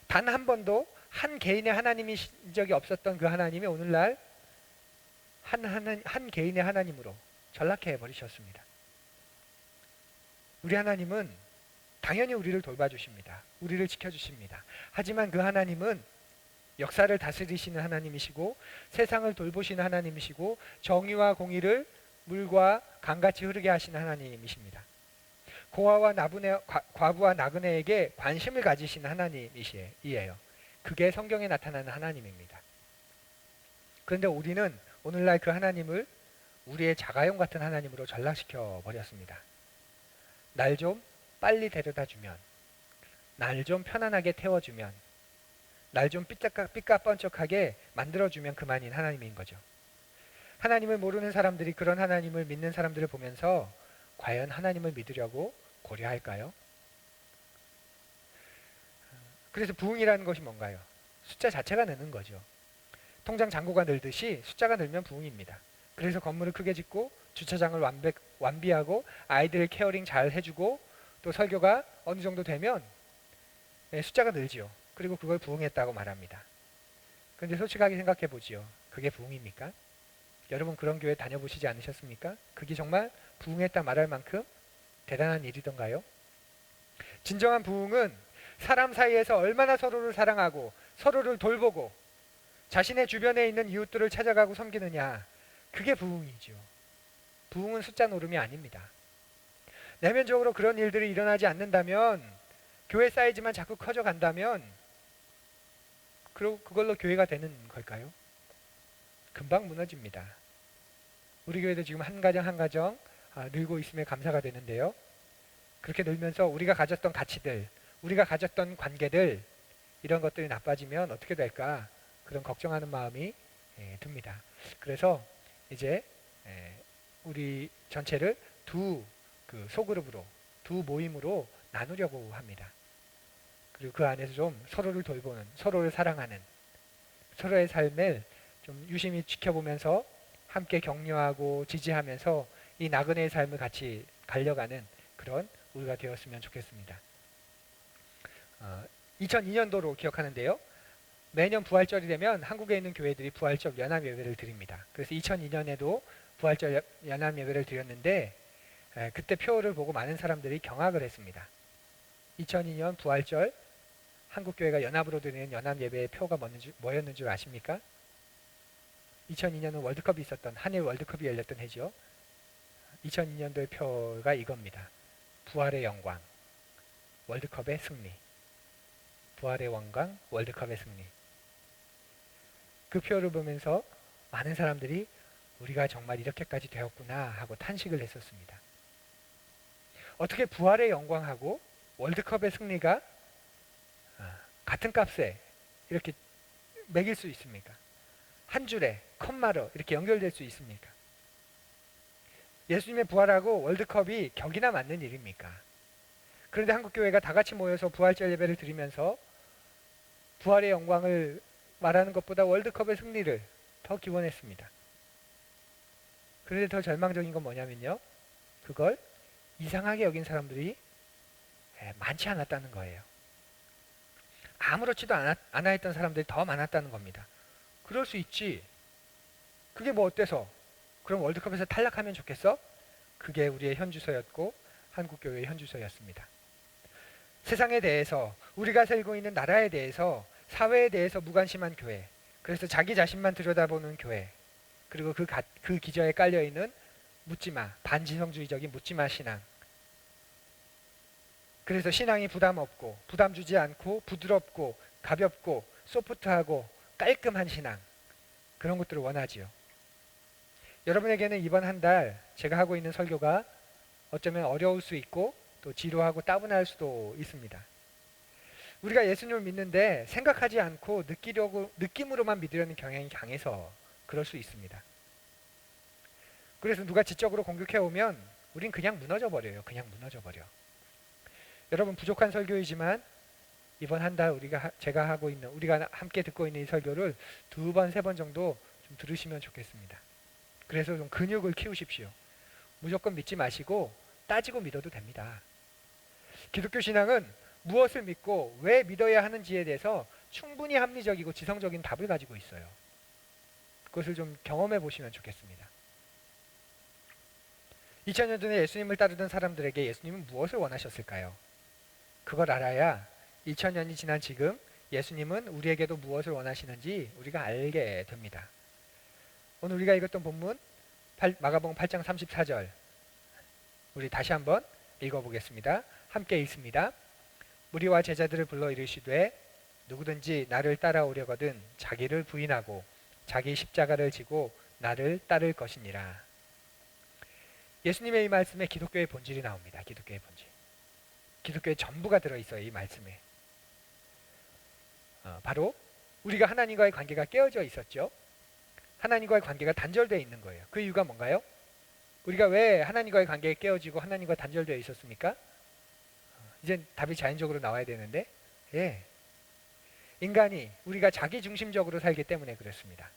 단 한 번도 한 개인의 하나님이신 적이 없었던 그 하나님이 오늘날 한 개인의 하나님으로 전락해버리셨습니다. 우리 하나님은 당연히 우리를 돌봐주십니다. 우리를 지켜주십니다. 하지만 그 하나님은 역사를 다스리시는 하나님이시고 세상을 돌보시는 하나님이시고 정의와 공의를 물과 강같이 흐르게 하시는 하나님이십니다. 과부와 나그네에게 관심을 가지시는 하나님이에요. 그게 성경에 나타나는 하나님입니다. 그런데 우리는 오늘날 그 하나님을 우리의 자가용 같은 하나님으로 전락시켜 버렸습니다. 날 좀 빨리 데려다 주면, 날 좀 편안하게 태워주면, 날 좀 삐까뻔쩍하게 만들어주면 그만인 하나님인 거죠. 하나님을 모르는 사람들이 그런 하나님을 믿는 사람들을 보면서 과연 하나님을 믿으려고 고려할까요? 그래서 부흥이라는 것이 뭔가요? 숫자 자체가 느는 거죠. 통장 잔고가 늘듯이 숫자가 늘면 부흥입니다. 그래서 건물을 크게 짓고 주차장을 완비하고 아이들 케어링 잘 해주고 또 설교가 어느 정도 되면 숫자가 늘지요. 그리고 그걸 부흥했다고 말합니다. 그런데 솔직하게 생각해 보지요. 그게 부흥입니까? 여러분 그런 교회 다녀보시지 않으셨습니까? 그게 정말 부흥했다 말할 만큼 대단한 일이던가요? 진정한 부흥은 사람 사이에서 얼마나 서로를 사랑하고 서로를 돌보고 자신의 주변에 있는 이웃들을 찾아가고 섬기느냐, 그게 부흥이죠. 부흥은 숫자 노름이 아닙니다. 내면적으로 그런 일들이 일어나지 않는다면, 교회 사이즈만 자꾸 커져간다면 그걸로 교회가 되는 걸까요? 금방 무너집니다. 우리 교회도 지금 한 가정 한 가정 늘고 있음에 감사가 되는데요. 그렇게 늘면서 우리가 가졌던 가치들, 우리가 가졌던 관계들, 이런 것들이 나빠지면 어떻게 될까? 그런 걱정하는 마음이 듭니다. 그래서 이제 우리 전체를 두 소그룹으로, 두 모임으로 나누려고 합니다. 그리고 그 안에서 좀 서로를 돌보는, 서로를 사랑하는, 서로의 삶을 좀 유심히 지켜보면서 함께 격려하고 지지하면서 이 나그네의 삶을 같이 달려가는 그런 우리가 되었으면 좋겠습니다. 2002년도로 기억하는데요. 매년 부활절이 되면 한국에 있는 교회들이 부활절 연합 예배를 드립니다. 그래서 2002년에도 부활절 연합 예배를 드렸는데 그때 표를 보고 많은 사람들이 경악을 했습니다. 2002년 부활절 한국교회가 연합으로 드리는 연합 예배의 표가 뭐였는 줄 아십니까? 2002년은 월드컵이 있었던, 한일 월드컵이 열렸던 해죠. 2002년도의 표가 이겁니다. 부활의 영광, 월드컵의 승리. 부활의 영광, 월드컵의 승리. 그 표를 보면서 많은 사람들이 우리가 정말 이렇게까지 되었구나 하고 탄식을 했었습니다. 어떻게 부활의 영광하고 월드컵의 승리가 같은 값에 이렇게 매길 수 있습니까? 한 줄에 컴마로 이렇게 연결될 수 있습니까? 예수님의 부활하고 월드컵이 격이나 맞는 일입니까? 그런데 한국교회가 다 같이 모여서 부활절 예배를 드리면서 부활의 영광을 말하는 것보다 월드컵의 승리를 더 기원했습니다. 그런데 더 절망적인 건 뭐냐면요. 그걸 이상하게 여긴 사람들이 많지 않았다는 거예요. 아무렇지도 않아 했던 사람들이 더 많았다는 겁니다. 그럴 수 있지. 그게 뭐 어때서? 그럼 월드컵에서 탈락하면 좋겠어? 그게 우리의 현주소였고 한국교회의 현주소였습니다. 세상에 대해서, 우리가 살고 있는 나라에 대해서, 사회에 대해서 무관심한 교회, 그래서 자기 자신만 들여다보는 교회, 그리고 그 기저에 깔려있는 묻지마, 반지성주의적인 묻지마 신앙. 그래서 신앙이 부담 없고 부담 주지 않고 부드럽고 가볍고 소프트하고 깔끔한 신앙, 그런 것들을 원하지요. 여러분에게는 이번 한 달 제가 하고 있는 설교가 어쩌면 어려울 수 있고 또 지루하고 따분할 수도 있습니다. 우리가 예수님을 믿는데 생각하지 않고 느낌으로만 믿으려는 경향이 강해서 그럴 수 있습니다. 그래서 누가 지적으로 공격해 오면 우린 그냥 무너져 버려요. 그냥 무너져 버려. 여러분, 부족한 설교이지만 이번 한 달 제가 하고 있는, 우리가 함께 듣고 있는 이 설교를 2번, 3번 정도 좀 들으시면 좋겠습니다. 그래서 좀 근육을 키우십시오. 무조건 믿지 마시고 따지고 믿어도 됩니다. 기독교 신앙은 무엇을 믿고 왜 믿어야 하는지에 대해서 충분히 합리적이고 지성적인 답을 가지고 있어요. 그것을 좀 경험해 보시면 좋겠습니다. 2000년 전에 예수님을 따르던 사람들에게 예수님은 무엇을 원하셨을까요? 그걸 알아야 2000년이 지난 지금 예수님은 우리에게도 무엇을 원하시는지 우리가 알게 됩니다. 오늘 우리가 읽었던 본문 마가복음 8장 34절, 우리 다시 한번 읽어보겠습니다. 함께 읽습니다. 무리와 제자들을 불러 이르시되 누구든지 나를 따라오려거든 자기를 부인하고 자기 십자가를 지고 나를 따를 것이니라. 예수님의 이 말씀에 기독교의 본질이 나옵니다. 기독교의 본질. 기독교의 전부가 들어있어요. 이 말씀에. 바로 우리가 하나님과의 관계가 깨어져 있었죠. 하나님과의 관계가 단절되어 있는 거예요. 그 이유가 뭔가요? 우리가 왜 하나님과의 관계가 깨어지고 하나님과 단절되어 있었습니까? 이제 답이 자연적으로 나와야 되는데, 인간이 우리가 자기 중심적으로 살기 때문에 그렇습니다.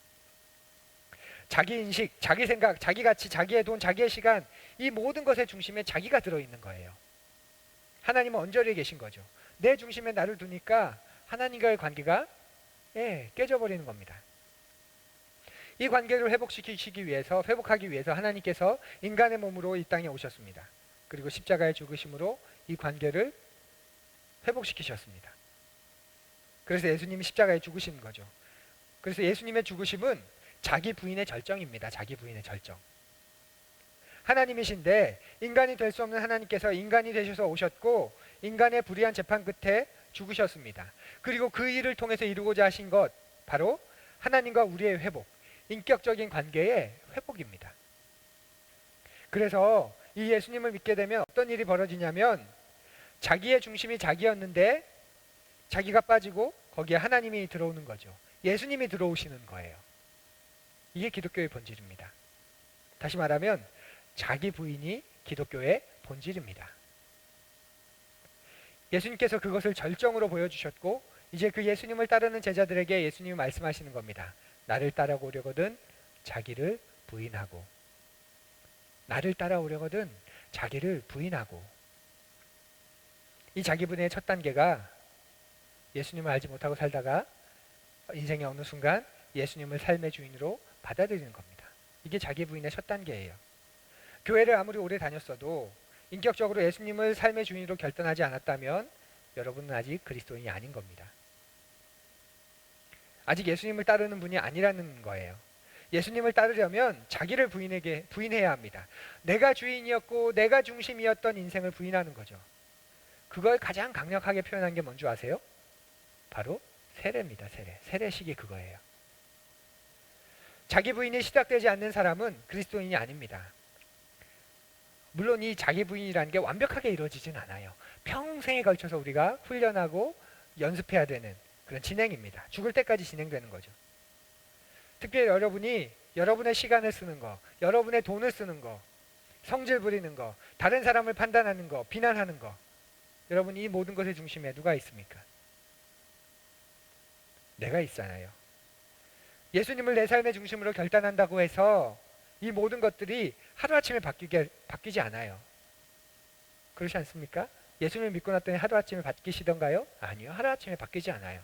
자기 인식, 자기 생각, 자기 가치, 자기의 돈, 자기의 시간, 이 모든 것의 중심에 자기가 들어있는 거예요. 하나님은 언저리에 계신 거죠. 내 중심에 나를 두니까 하나님과의 관계가 깨져버리는 겁니다. 이 관계를 회복하기 위해서 하나님께서 인간의 몸으로 이 땅에 오셨습니다. 그리고 십자가의 죽으심으로 이 관계를 회복시키셨습니다. 그래서 예수님이 십자가에 죽으신 거죠. 그래서 예수님의 죽으심은 자기 부인의 절정입니다. 자기 부인의 절정. 하나님이신데 인간이 될 수 없는 하나님께서 인간이 되셔서 오셨고 인간의 불의한 재판 끝에 죽으셨습니다. 그리고 그 일을 통해서 이루고자 하신 것 바로 하나님과 우리의 회복, 인격적인 관계의 회복입니다. 그래서 이 예수님을 믿게 되면 어떤 일이 벌어지냐면 자기의 중심이 자기였는데 자기가 빠지고 거기에 하나님이 들어오는 거죠. 예수님이 들어오시는 거예요. 이게 기독교의 본질입니다. 다시 말하면 자기 부인이 기독교의 본질입니다. 예수님께서 그것을 절정으로 보여주셨고 이제 그 예수님을 따르는 제자들에게 예수님이 말씀하시는 겁니다. 나를 따라오려거든 자기를 부인하고, 나를 따라오려거든 자기를 부인하고. 이 자기 부인의 첫 단계가 예수님을 알지 못하고 살다가 인생의 어느 순간 예수님을 삶의 주인으로 받아들이는 겁니다. 이게 자기 부인의 첫 단계예요. 교회를 아무리 오래 다녔어도 인격적으로 예수님을 삶의 주인으로 결단하지 않았다면 여러분은 아직 그리스도인이 아닌 겁니다. 아직 예수님을 따르는 분이 아니라는 거예요. 예수님을 따르려면 자기를 부인해야 합니다. 내가 주인이었고 내가 중심이었던 인생을 부인하는 거죠. 그걸 가장 강력하게 표현한 게 뭔지 아세요? 바로 세례입니다. 세례식이 그거예요. 자기 부인이 시작되지 않는 사람은 그리스도인이 아닙니다. 물론 이 자기 부인이라는 게 완벽하게 이루어지진 않아요. 평생에 걸쳐서 우리가 훈련하고 연습해야 되는 그런 진행입니다. 죽을 때까지 진행되는 거죠. 특별히 여러분이 여러분의 시간을 쓰는 거, 여러분의 돈을 쓰는 거, 성질 부리는 거, 다른 사람을 판단하는 거, 비난하는 거, 여러분 이 모든 것의 중심에 누가 있습니까? 내가 있잖아요. 예수님을 내 삶의 중심으로 결단한다고 해서 이 모든 것들이 하루아침에 바뀌지 않아요. 그렇지 않습니까? 예수님을 믿고 났더니 하루아침에 바뀌시던가요? 아니요. 하루아침에 바뀌지 않아요.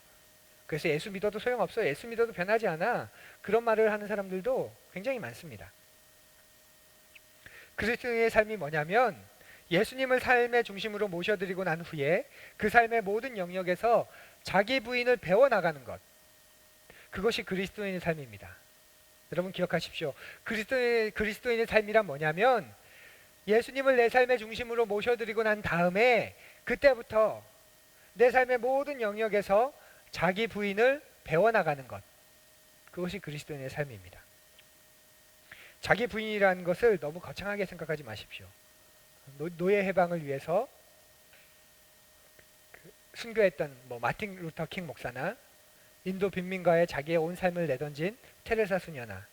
그래서 예수 믿어도 소용없어. 예수 믿어도 변하지 않아. 그런 말을 하는 사람들도 굉장히 많습니다. 그리스도인의 삶이 뭐냐면 예수님을 삶의 중심으로 모셔드리고 난 후에 그 삶의 모든 영역에서 자기 부인을 배워나가는 것. 그것이 그리스도인의 삶입니다. 여러분 기억하십시오. 그리스도인의 삶이란 뭐냐면 예수님을 내 삶의 중심으로 모셔드리고 난 다음에 그때부터 내 삶의 모든 영역에서 자기 부인을 배워나가는 것. 그것이 그리스도인의 삶입니다. 자기 부인이라는 것을 너무 거창하게 생각하지 마십시오. 노예 해방을 위해서 순교했던 마틴 루터 킹 목사나 인도 빈민가에 자기의 온 삶을 내던진 테레사 수녀나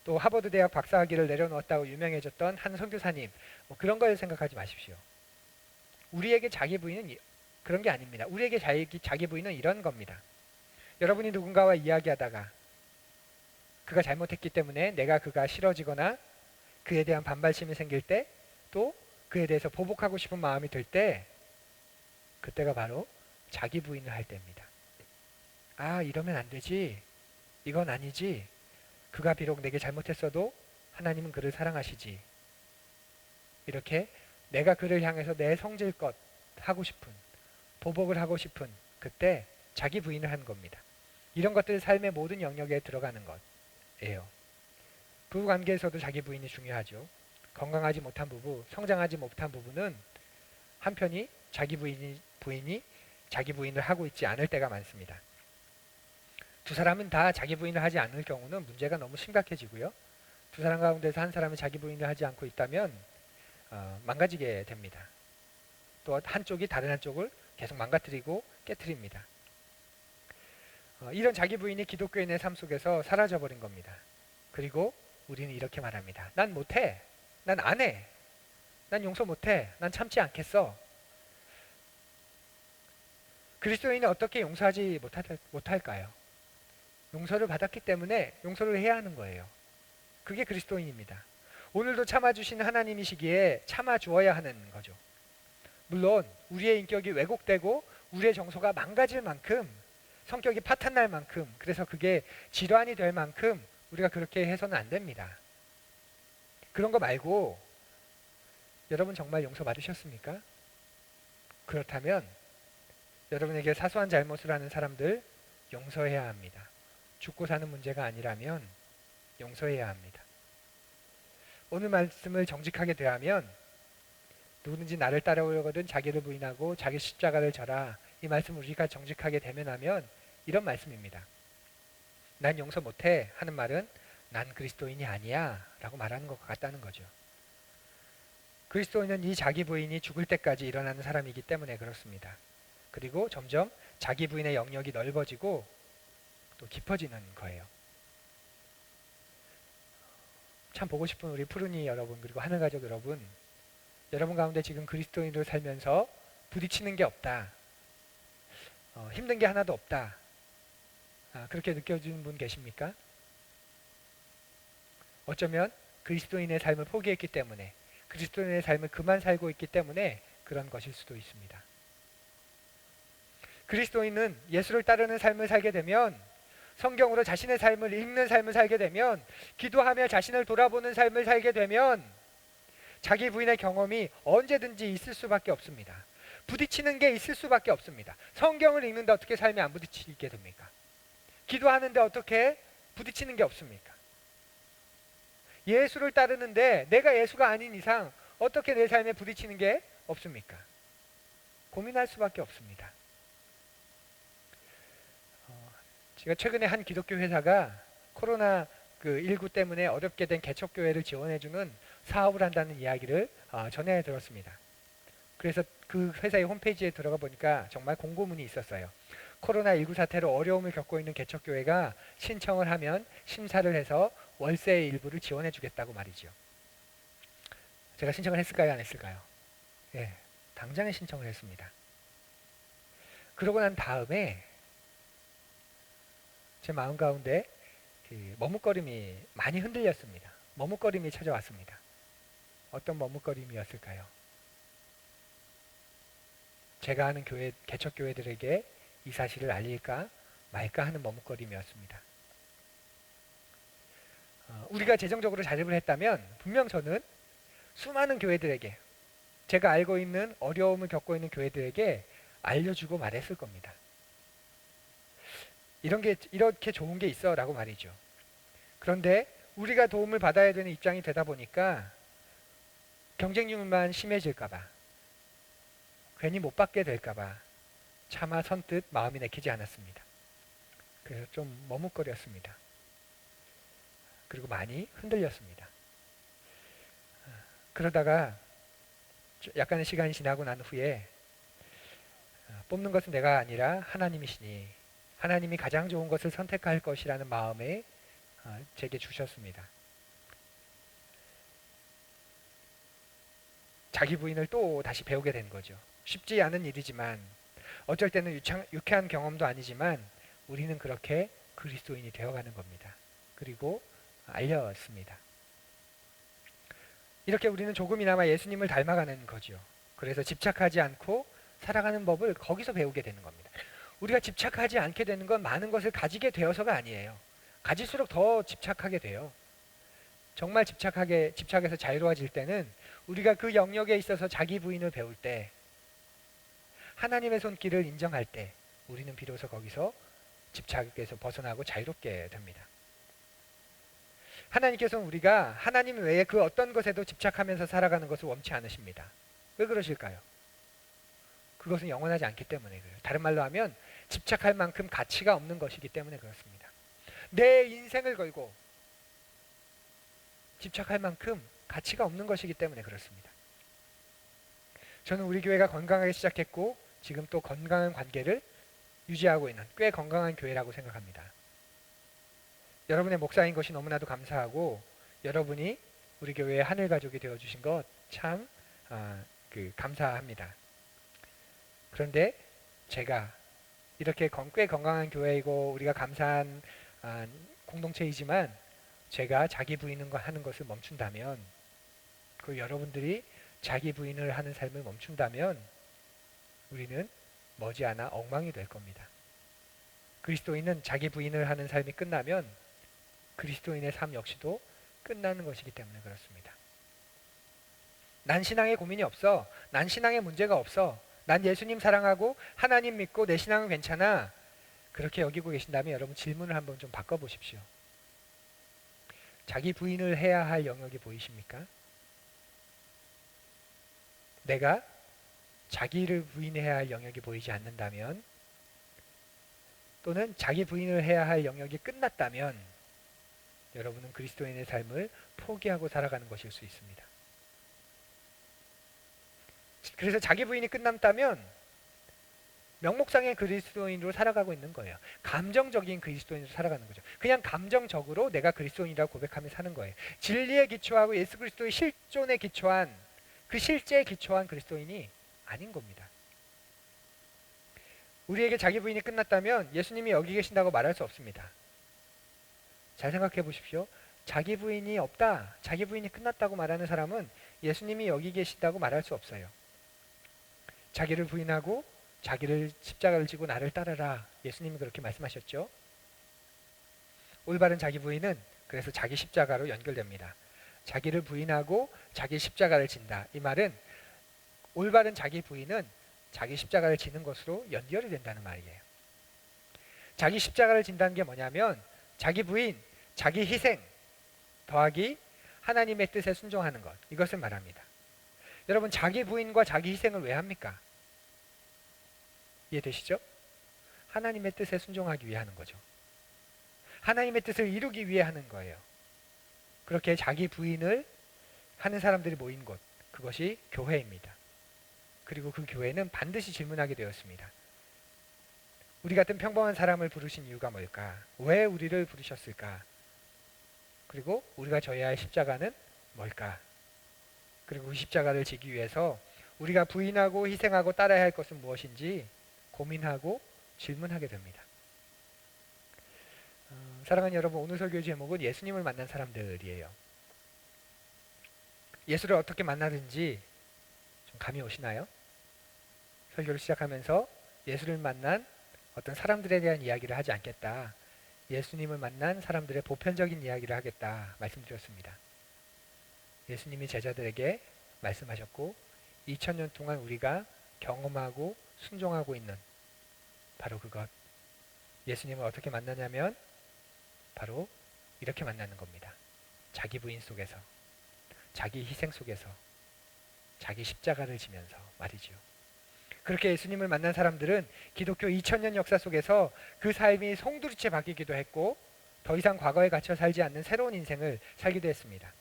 또 하버드 대학 박사학위를 내려놓았다고 유명해졌던 한 선교사님, 그런 걸 생각하지 마십시오. 우리에게 자기 부인은 그런 게 아닙니다. 우리에게 자기 부인은 이런 겁니다. 여러분이 누군가와 이야기하다가 그가 잘못했기 때문에 그가 싫어지거나 그에 대한 반발심이 생길 때, 또 그에 대해서 보복하고 싶은 마음이 들 때, 그때가 바로 자기 부인을 할 때입니다. 아, 이러면 안 되지. 이건 아니지. 그가 비록 내게 잘못했어도 하나님은 그를 사랑하시지. 이렇게 내가 그를 향해서 내 성질껏 하고 싶은, 보복을 하고 싶은 그때 자기 부인을 하는 겁니다. 이런 것들이 삶의 모든 영역에 들어가는 것이에요. 부부관계에서도 자기 부인이 중요하죠. 건강하지 못한 부부, 성장하지 못한 부부는 한편이 자기 부인이 자기 부인을 하고 있지 않을 때가 많습니다. 두 사람은 다 자기 부인을 하지 않을 경우는 문제가 너무 심각해지고요. 두 사람 가운데서 한 사람이 자기 부인을 하지 않고 있다면 망가지게 됩니다. 또 한쪽이 다른 한쪽을 계속 망가뜨리고 깨트립니다. 이런 자기 부인이 기독교인의 삶 속에서 사라져버린 겁니다. 그리고 우리는 이렇게 말합니다. 난 못해. 난 안 해. 난 용서 못해. 난 참지 않겠어. 그리스도인은 어떻게 용서하지 못할까요? 용서를 받았기 때문에 용서를 해야 하는 거예요. 그게 그리스도인입니다. 오늘도 참아주신 하나님이시기에 참아주어야 하는 거죠. 물론 우리의 인격이 왜곡되고 우리의 정서가 망가질 만큼, 성격이 파탄날 만큼, 그래서 그게 질환이 될 만큼 우리가 그렇게 해서는 안 됩니다. 그런 거 말고 여러분 정말 용서받으셨습니까? 그렇다면 여러분에게 사소한 잘못을 하는 사람들 용서해야 합니다. 죽고 사는 문제가 아니라면 용서해야 합니다. 오늘 말씀을 정직하게 대하면 누구든지 나를 따라오려거든 자기를 부인하고 자기 십자가를 져라. 이 말씀을 우리가 정직하게 대면하면 이런 말씀입니다. 난 용서 못해 하는 말은 난 그리스도인이 아니야 라고 말하는 것 같다는 거죠. 그리스도인은 이 자기 부인이 죽을 때까지 일어나는 사람이기 때문에 그렇습니다. 그리고 점점 자기 부인의 영역이 넓어지고 또 깊어지는 거예요. 참 보고 싶은 우리 푸르니 여러분, 그리고 하늘가족 여러분, 여러분 가운데 지금 그리스도인으로 살면서 부딪히는 게 없다, 힘든 게 하나도 없다, 그렇게 느껴지는 분 계십니까? 어쩌면 그리스도인의 삶을 포기했기 때문에, 그리스도인의 삶을 그만 살고 있기 때문에 그런 것일 수도 있습니다. 그리스도인은 예수를 따르는 삶을 살게 되면, 성경으로 자신의 삶을 읽는 삶을 살게 되면, 기도하며 자신을 돌아보는 삶을 살게 되면 자기 부인의 경험이 언제든지 있을 수밖에 없습니다. 부딪히는 게 있을 수밖에 없습니다. 성경을 읽는데 어떻게 삶이 안 부딪히게 됩니까? 기도하는데 어떻게 부딪히는 게 없습니까? 예수를 따르는데 내가 예수가 아닌 이상 어떻게 내 삶에 부딪히는 게 없습니까? 고민할 수밖에 없습니다. 제가 최근에 한 기독교 회사가 코로나 19 때문에 어렵게 된 개척교회를 지원해주는 사업을 한다는 이야기를 전해 들었습니다. 그래서 그 회사의 홈페이지에 들어가 보니까 정말 공고문이 있었어요. 코로나19 사태로 어려움을 겪고 있는 개척교회가 신청을 하면 심사를 해서 월세의 일부를 지원해 주겠다고 말이죠. 제가 신청을 했을까요? 안 했을까요? 예, 당장에 신청을 했습니다. 그러고 난 다음에 제 마음 가운데 머뭇거림이 많이 흔들렸습니다. 머뭇거림이 찾아왔습니다. 어떤 머뭇거림이었을까요? 제가 아는 개척교회들에게 이 사실을 알릴까 말까 하는 머뭇거림이었습니다. 우리가 재정적으로 자립을 했다면 분명 저는 수많은 교회들에게, 제가 알고 있는 어려움을 겪고 있는 교회들에게 알려주고 말했을 겁니다. 이렇게 좋은 게 있어 라고 말이죠. 그런데 우리가 도움을 받아야 되는 입장이 되다 보니까 경쟁률만 심해질까봐, 괜히 못 받게 될까봐 차마 선뜻 마음이 내키지 않았습니다. 그래서 좀 머뭇거렸습니다. 그리고 많이 흔들렸습니다. 그러다가 약간의 시간이 지나고 난 후에 뽑는 것은 내가 아니라 하나님이시니 하나님이 가장 좋은 것을 선택할 것이라는 마음에 제게 주셨습니다. 자기 부인을 또 다시 배우게 된 거죠. 쉽지 않은 일이지만, 어쩔 때는 유쾌한 경험도 아니지만 우리는 그렇게 그리스도인이 되어가는 겁니다. 그리고 알렸습니다. 이렇게 우리는 조금이나마 예수님을 닮아가는 거죠. 그래서 집착하지 않고 살아가는 법을 거기서 배우게 되는 겁니다. 우리가 집착하지 않게 되는 건 많은 것을 가지게 되어서가 아니에요. 가질수록 더 집착하게 돼요. 정말 집착해서 자유로워질 때는 우리가 그 영역에 있어서 자기 부인을 배울 때, 하나님의 손길을 인정할 때 우리는 비로소 거기서 집착에서 벗어나고 자유롭게 됩니다. 하나님께서는 우리가 하나님 외에 그 어떤 것에도 집착하면서 살아가는 것을 원치 않으십니다. 왜 그러실까요? 그것은 영원하지 않기 때문에 그래요. 다른 말로 하면 집착할 만큼 가치가 없는 것이기 때문에 그렇습니다. 내 인생을 걸고 집착할 만큼 가치가 없는 것이기 때문에 그렇습니다. 저는 우리 교회가 건강하게 시작했고 지금 또 건강한 관계를 유지하고 있는 꽤 건강한 교회라고 생각합니다. 여러분의 목사인 것이 너무나도 감사하고, 여러분이 우리 교회의 하늘 가족이 되어주신 것 참 감사합니다. 그런데 제가 이렇게 꽤 건강한 교회이고 우리가 감사한 공동체이지만 제가 자기 부인을 하는 것을 멈춘다면, 그 여러분들이 자기 부인을 하는 삶을 멈춘다면 우리는 머지않아 엉망이 될 겁니다. 그리스도인은 자기 부인을 하는 삶이 끝나면 그리스도인의 삶 역시도 끝나는 것이기 때문에 그렇습니다. 난 신앙에 고민이 없어. 난 신앙에 문제가 없어. 난 예수님 사랑하고 하나님 믿고 내 신앙은 괜찮아. 그렇게 여기고 계신다면 여러분 질문을 한번 좀 바꿔보십시오. 자기 부인을 해야 할 영역이 보이십니까? 내가 자기를 부인해야 할 영역이 보이지 않는다면, 또는 자기 부인을 해야 할 영역이 끝났다면 여러분은 그리스도인의 삶을 포기하고 살아가는 것일 수 있습니다. 그래서 자기 부인이 끝났다면 명목상의 그리스도인으로 살아가고 있는 거예요. 감정적인 그리스도인으로 살아가는 거죠. 그냥 감정적으로 내가 그리스도인이라고 고백하며 사는 거예요. 진리에 기초하고 예수 그리스도의 실존에 기초한, 그 실제에 기초한 그리스도인이 아닌 겁니다. 우리에게 자기 부인이 끝났다면 예수님이 여기 계신다고 말할 수 없습니다. 잘 생각해 보십시오. 자기 부인이 없다, 자기 부인이 끝났다고 말하는 사람은 예수님이 여기 계신다고 말할 수 없어요. 자기를 부인하고 자기를 십자가를 지고 나를 따르라. 예수님이 그렇게 말씀하셨죠. 올바른 자기 부인은 그래서 자기 십자가로 연결됩니다. 자기를 부인하고 자기 십자가를 진다. 이 말은 올바른 자기 부인은 자기 십자가를 지는 것으로 연결이 된다는 말이에요. 자기 십자가를 진다는 게 뭐냐면 자기 부인, 자기 희생 더하기 하나님의 뜻에 순종하는 것, 이것을 말합니다. 여러분, 자기 부인과 자기 희생을 왜 합니까? 이해되시죠? 하나님의 뜻에 순종하기 위해 하는 거죠. 하나님의 뜻을 이루기 위해 하는 거예요. 그렇게 자기 부인을 하는 사람들이 모인 곳, 그것이 교회입니다. 그리고 그 교회는 반드시 질문하게 되었습니다. 우리 같은 평범한 사람을 부르신 이유가 뭘까? 왜 우리를 부르셨을까? 그리고 우리가 져야 할 십자가는 뭘까? 그리고 그 십자가를 지기 위해서 우리가 부인하고 희생하고 따라야 할 것은 무엇인지 고민하고 질문하게 됩니다. 사랑하는 여러분, 오늘 설교의 제목은 예수님을 만난 사람들이에요. 예수를 어떻게 만나든지 좀 감이 오시나요? 설교를 시작하면서 예수를 만난 어떤 사람들에 대한 이야기를 하지 않겠다. 예수님을 만난 사람들의 보편적인 이야기를 하겠다 말씀드렸습니다. 예수님이 제자들에게 말씀하셨고 2000년 동안 우리가 경험하고 순종하고 있는 바로 그것, 예수님을 어떻게 만나냐면 바로 이렇게 만나는 겁니다. 자기 부인 속에서, 자기 희생 속에서, 자기 십자가를 지면서 말이죠. 그렇게 예수님을 만난 사람들은 기독교 2000년 역사 속에서 그 삶이 송두리째 바뀌기도 했고 더 이상 과거에 갇혀 살지 않는 새로운 인생을 살기도 했습니다.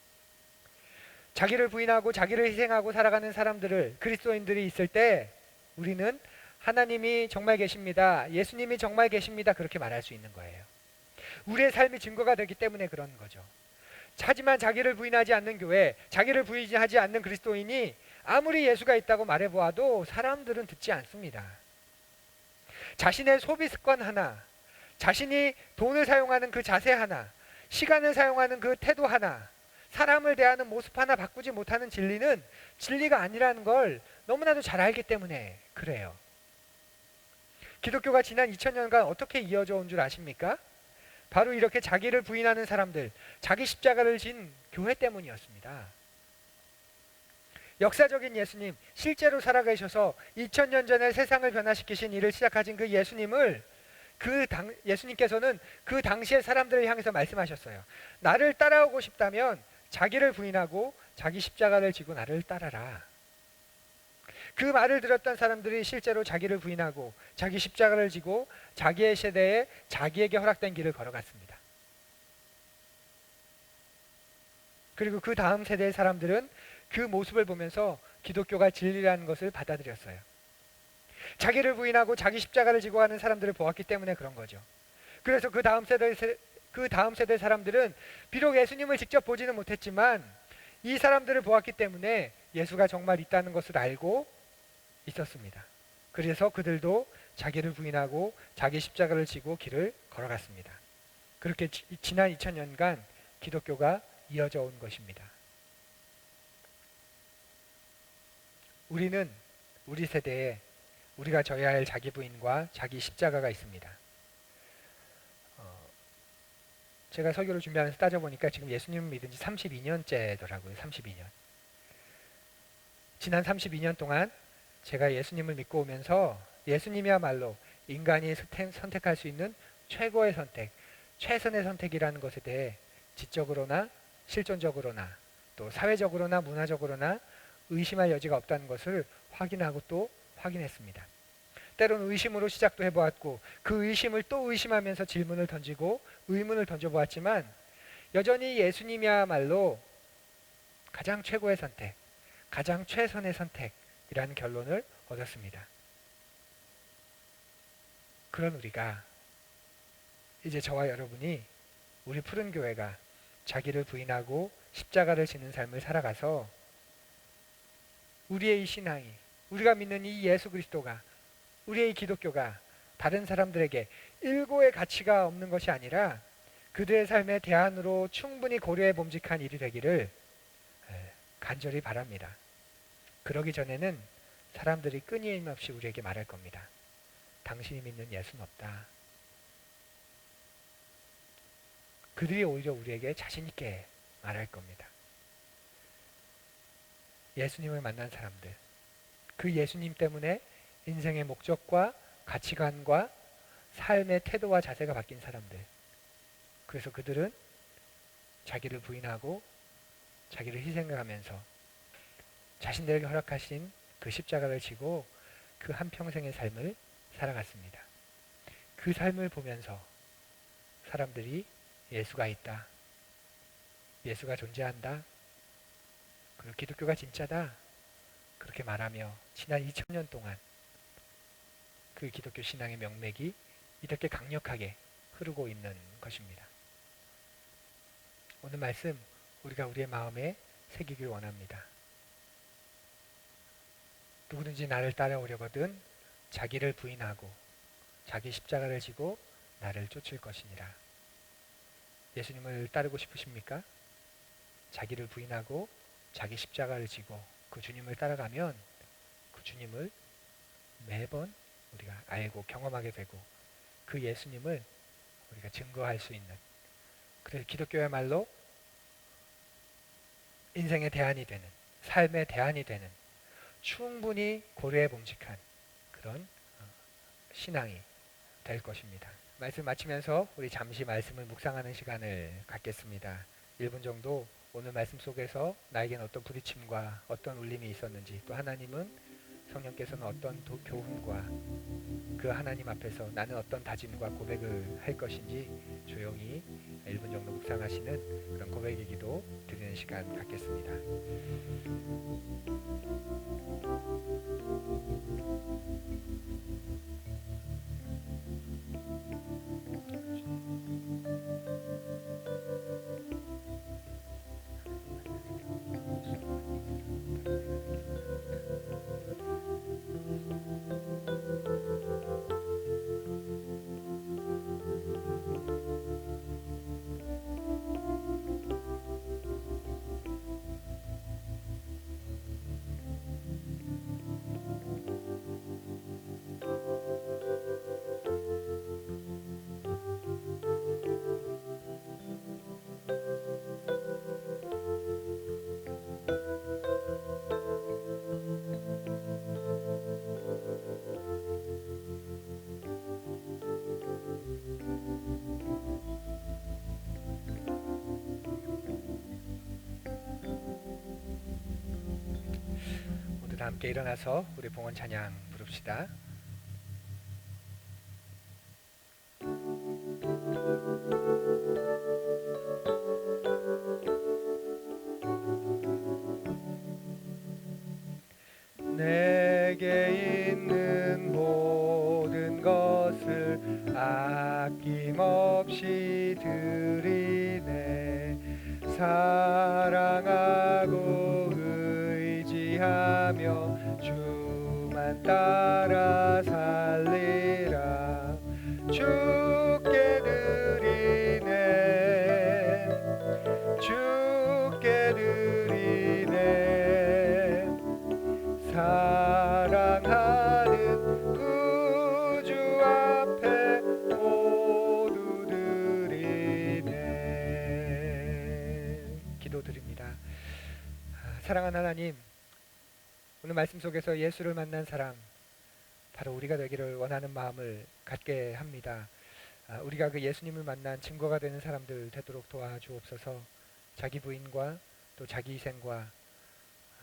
자기를 부인하고 자기를 희생하고 살아가는 사람들을, 그리스도인들이 있을 때 우리는 하나님이 정말 계십니다, 예수님이 정말 계십니다, 그렇게 말할 수 있는 거예요. 우리의 삶이 증거가 되기 때문에 그런 거죠. 하지만 자기를 부인하지 않는 교회, 자기를 부인하지 않는 그리스도인이 아무리 예수가 있다고 말해보아도 사람들은 듣지 않습니다. 자신의 소비 습관 하나, 자신이 돈을 사용하는 그 자세 하나, 시간을 사용하는 그 태도 하나, 사람을 대하는 모습 하나 바꾸지 못하는 진리는 진리가 아니라는 걸 너무나도 잘 알기 때문에 그래요. 기독교가 지난 2000년간 어떻게 이어져 온 줄 아십니까? 바로 이렇게 자기를 부인하는 사람들, 자기 십자가를 진 교회 때문이었습니다. 역사적인 예수님, 실제로 살아계셔서 2000년 전에 세상을 변화시키신 일을 시작하신 그 예수님을 예수님께서는 그 당시의 사람들을 향해서 말씀하셨어요. 나를 따라오고 싶다면 자기를 부인하고 자기 십자가를 지고 나를 따라라. 그 말을 들었던 사람들이 실제로 자기를 부인하고 자기 십자가를 지고 자기의 세대에 자기에게 허락된 길을 걸어갔습니다. 그리고 그 다음 세대의 사람들은 그 모습을 보면서 기독교가 진리라는 것을 받아들였어요. 자기를 부인하고 자기 십자가를 지고 가는 사람들을 보았기 때문에 그런 거죠. 그래서 그 다음 세대 사람들은 비록 예수님을 직접 보지는 못했지만 이 사람들을 보았기 때문에 예수가 정말 있다는 것을 알고 있었습니다. 그래서 그들도 자기를 부인하고 자기 십자가를 지고 길을 걸어갔습니다. 그렇게 지난 2000년간 기독교가 이어져 온 것입니다. 우리는 우리 세대에 우리가 져야 할 자기 부인과 자기 십자가가 있습니다. 제가 설교를 준비하면서 따져보니까 지금 예수님을 믿은 지 32년째더라고요. 32년. 지난 32년 동안 제가 예수님을 믿고 오면서 예수님이야말로 인간이 선택할 수 있는 최고의 선택, 최선의 선택이라는 것에 대해 지적으로나 실존적으로나 또 사회적으로나 문화적으로나 의심할 여지가 없다는 것을 확인하고 또 확인했습니다. 때로는 의심으로 시작도 해보았고 그 의심을 또 의심하면서 질문을 던지고 의문을 던져보았지만 여전히 예수님이야말로 가장 최고의 선택, 가장 최선의 선택이라는 결론을 얻었습니다. 그런 우리가 이제 저와 여러분이 우리 푸른 교회가 자기를 부인하고 십자가를 지는 삶을 살아가서 우리의 이 신앙이, 우리가 믿는 이 예수 그리스도가, 우리의 이 기독교가 다른 사람들에게 일고의 가치가 없는 것이 아니라 그들의 삶의 대안으로 충분히 고려해 봄직한 일이 되기를 간절히 바랍니다. 그러기 전에는 사람들이 끊임없이 우리에게 말할 겁니다. 당신이 믿는 예수는 없다. 그들이 오히려 우리에게 자신 있게 말할 겁니다. 예수님을 만난 사람들, 그 예수님 때문에 인생의 목적과 가치관과 삶의 태도와 자세가 바뀐 사람들, 그래서 그들은 자기를 부인하고 자기를 희생하면서 자신들에게 허락하신 그 십자가를 지고 그 한평생의 삶을 살아갔습니다. 그 삶을 보면서 사람들이 예수가 있다, 예수가 존재한다, 그리고 기독교가 진짜다, 그렇게 말하며 지난 2000년 동안 그 기독교 신앙의 명맥이 이렇게 강력하게 흐르고 있는 것입니다. 오늘 말씀 우리가 우리의 마음에 새기길 원합니다. 누구든지 나를 따라오려거든 자기를 부인하고 자기 십자가를 지고 나를 쫓을 것이니라. 예수님을 따르고 싶으십니까? 자기를 부인하고 자기 십자가를 지고 그 주님을 따라가면 그 주님을 매번 우리가 알고 경험하게 되고 그 예수님을 우리가 증거할 수 있는, 그래서 기독교야말로 인생의 대안이 되는, 삶의 대안이 되는 충분히 고려해 봄직한 그런 신앙이 될 것입니다. 말씀 마치면서 우리 잠시 말씀을 묵상하는 시간을 갖겠습니다. 1분 정도 오늘 말씀 속에서 나에겐 어떤 부딪힘과 어떤 울림이 있었는지, 또 하나님은 성령께서는 어떤 교훈과 그 하나님 앞에서 나는 어떤 다짐과 고백을 할 것인지 조용히 1분 정도 묵상하시는 그런 고백의 기도 드리는 시간 갖겠습니다. 모두 함께 일어나서 우리 봉헌 찬양 부릅시다. 내게 있는 모든 것을 아낌없이 드리네. 사랑하고 의지하며 주만 나만 따라 살리라. 주께 드리네, 주께 드리네. 사랑하는 구주 앞에 모두 드리네. 기도드립니다. 사랑하는 하나님, 오늘 말씀 속에서 예수를 만난 사람, 바로 우리가 되기를 원하는 마음을 갖게 합니다. 우리가 그 예수님을 만난 증거가 되는 사람들 되도록 도와주옵소서. 자기 부인과 또 자기 희생과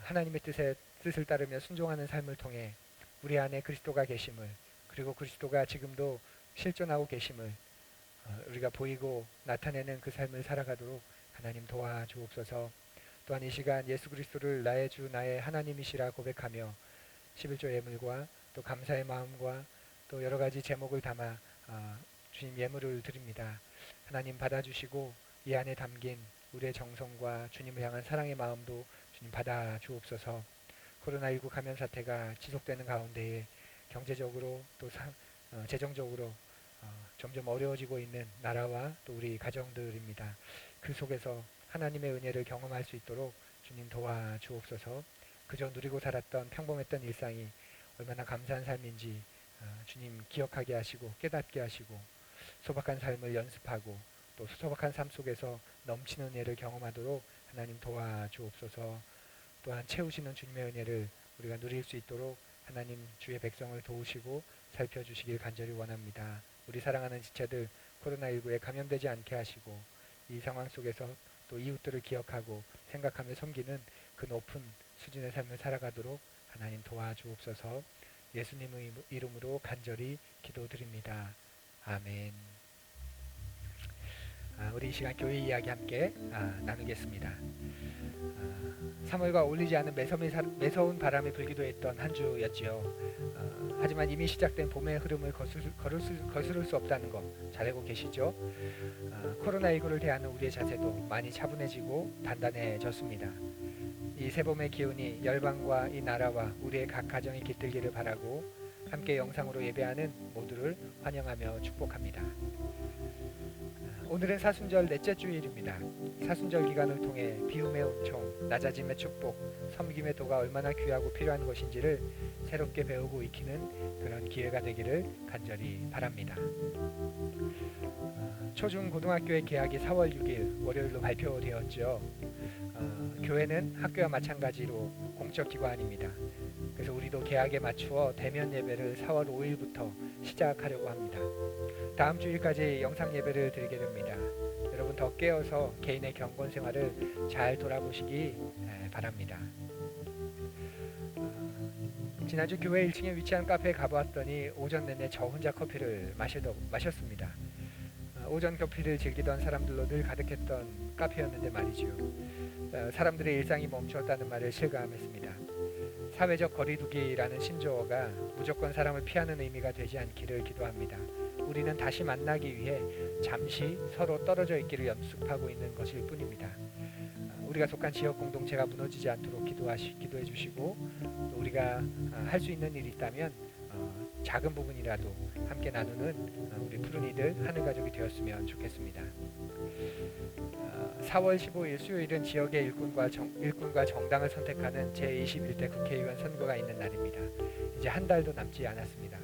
하나님의 뜻을 따르며 순종하는 삶을 통해 우리 안에 그리스도가 계심을, 그리고 그리스도가 지금도 실존하고 계심을 우리가 보이고 나타내는 그 삶을 살아가도록 하나님 도와주옵소서. 또한 이 시간 예수 그리스도를 나의 주 나의 하나님이시라 고백하며 11조 예물과 또 감사의 마음과 또 여러 가지 제목을 담아 주님 예물을 드립니다. 하나님 받아주시고 이 안에 담긴 우리의 정성과 주님을 향한 사랑의 마음도 주님 받아 주옵소서. 코로나19 감염 사태가 지속되는 가운데에 경제적으로 또 재정적으로 점점 어려워지고 있는 나라와 또 우리 가정들입니다. 그 속에서 하나님의 은혜를 경험할 수 있도록 주님 도와주옵소서. 그저 누리고 살았던 평범했던 일상이 얼마나 감사한 삶인지 주님 기억하게 하시고 깨닫게 하시고 소박한 삶을 연습하고 또 소박한 삶 속에서 넘치는 은혜를 경험하도록 하나님 도와주옵소서. 또한 채우시는 주님의 은혜를 우리가 누릴 수 있도록 하나님 주의 백성을 도우시고 살펴주시길 간절히 원합니다. 우리 사랑하는 지체들 코로나19에 감염되지 않게 하시고 이 상황 속에서 또 이웃들을 기억하고 생각하며 섬기는 그 높은 수준의 삶을 살아가도록 하나님 도와주옵소서. 예수님의 이름으로 간절히 기도드립니다. 아멘. 우리 이 시간 교회 이야기 함께 나누겠습니다. 3월과 어울리지 않은 매서운 바람이 불기도 했던 한 주였지요. 하지만 이미 시작된 봄의 흐름을 거스를 수 없다는 거 잘 알고 계시죠? 코로나19를 대하는 우리의 자세도 많이 차분해지고 단단해졌습니다. 이 새봄의 기운이 열방과 이 나라와 우리의 각 가정에 깃들기를 바라고 함께 영상으로 예배하는 모두를 환영하며 축복합니다. 오늘은 사순절 넷째 주일입니다. 사순절 기간을 통해 비움의 은총, 낮아짐의 축복, 섬김의 도가 얼마나 귀하고 필요한 것인지를 새롭게 배우고 익히는 그런 기회가 되기를 간절히 바랍니다. 초중 고등학교의 개학이 4월 6일 월요일로 발표되었죠. 교회는 학교와 마찬가지로 공적 기관입니다. 그래서 우리도 개학에 맞추어 대면 예배를 4월 5일부터 시작하려고 합니다. 다음 주일까지 영상 예배를 드리게 됩니다. 여러분 더 깨어서 개인의 경건 생활을 잘 돌아보시기 바랍니다. 지난주 교회 1층에 위치한 카페에 가보았더니 오전 내내 저 혼자 커피를 마셨습니다. 오전 커피를 즐기던 사람들로 늘 가득했던 카페였는데 말이죠. 사람들의 일상이 멈추었다는 말을 실감했습니다. 사회적 거리두기라는 신조어가 무조건 사람을 피하는 의미가 되지 않기를 기도합니다. 우리는 다시 만나기 위해 잠시 서로 떨어져 있기를 연습하고 있는 것일 뿐입니다. 우리가 속한 지역 공동체가 무너지지 않도록 기도해 주시고 우리가 할 수 있는 일이 있다면 작은 부분이라도 함께 나누는 우리 푸른이들 하늘가족이 되었으면 좋겠습니다. 4월 15일 수요일은 지역의 일꾼과 정당을 선택하는 제21대 국회의원 선거가 있는 날입니다. 이제 한 달도 남지 않았습니다.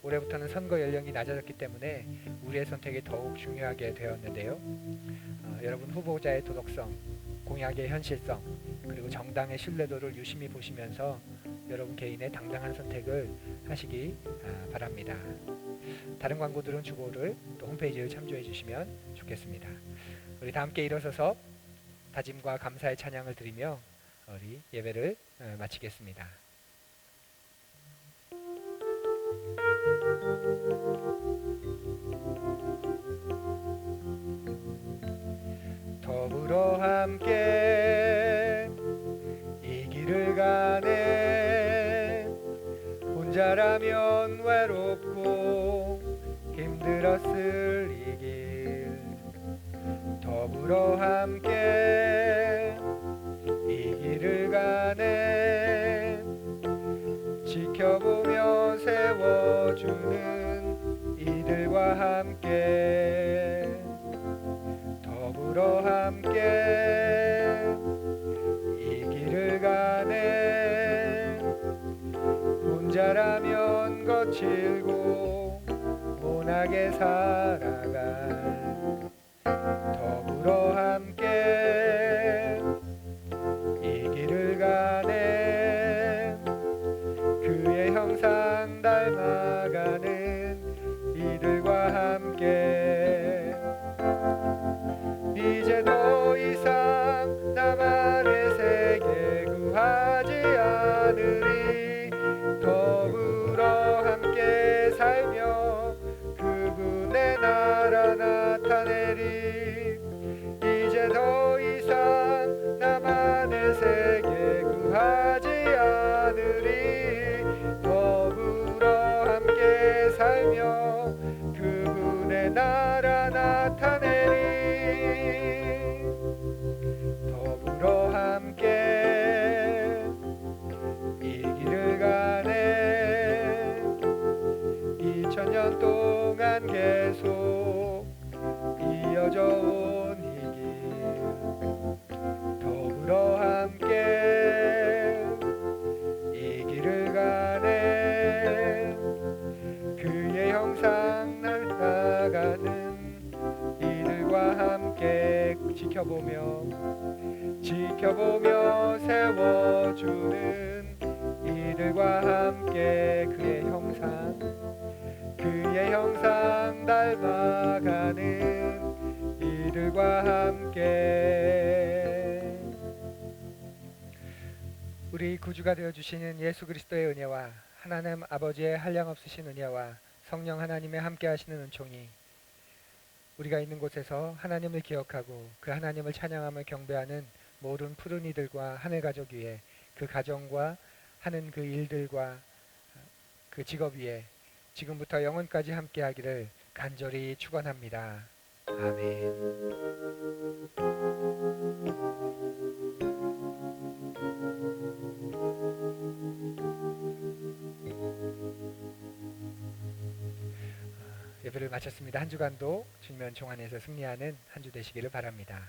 올해부터는 선거 연령이 낮아졌기 때문에 우리의 선택이 더욱 중요하게 되었는데요. 여러분 후보자의 도덕성, 공약의 현실성, 그리고 정당의 신뢰도를 유심히 보시면서 여러분 개인의 당당한 선택을 하시기 바랍니다. 다른 광고들은 주보를 또 홈페이지를 참조해 주시면 좋겠습니다. 우리 다 함께 일어서서 다짐과 감사의 찬양을 드리며 우리 예배를 마치겠습니다. 더불어 함께 이 길을 가네. 혼자라면 외롭고 힘들었을 이 길. 더불어 함께 이 길을 가네. 지켜보며 세워주는 이들과 함께 더불어 함께 이 길을 가네. 혼자라면 거칠고 모나게 살아갈 더불어 함께 이 길을 가네. 그의 형상 닮아가는 이들과 함께 이제 더 이상 나만의 세계 구하지 않으리. 더불어 함께 살며 그분의 나라 나타내리. 이제 더 이상 나만의 세계 구하지 않으리. 더불어 함께 살며 그분의 나라 나타내리. 더불어 함께 이 길을 가네. 2000년 동안 계속 이어져 온 이 길 더불어 함께 이 길을 가네. 그의 형상 날아가는 이들과 함께 지켜보며 세워주는 이들과 함께 그의 형상 닮아가는 이들과 함께 우리 구주가 되어주시는 예수 그리스도의 은혜와 하나님 아버지의 한량없으신 은혜와 성령 하나님의 함께 하시는 은총이 우리가 있는 곳에서 하나님을 기억하고 그 하나님을 찬양하며 경배하는 모든 푸른 이들과 하늘 가족 위에 그 가정과 하는 그 일들과 그 직업 위에 지금부터 영원까지 함께 하기를 간절히 축원합니다. 아멘. 예배를 마쳤습니다. 한 주간도 주님 은총 안에서 승리하는 한 주 되시기를 바랍니다.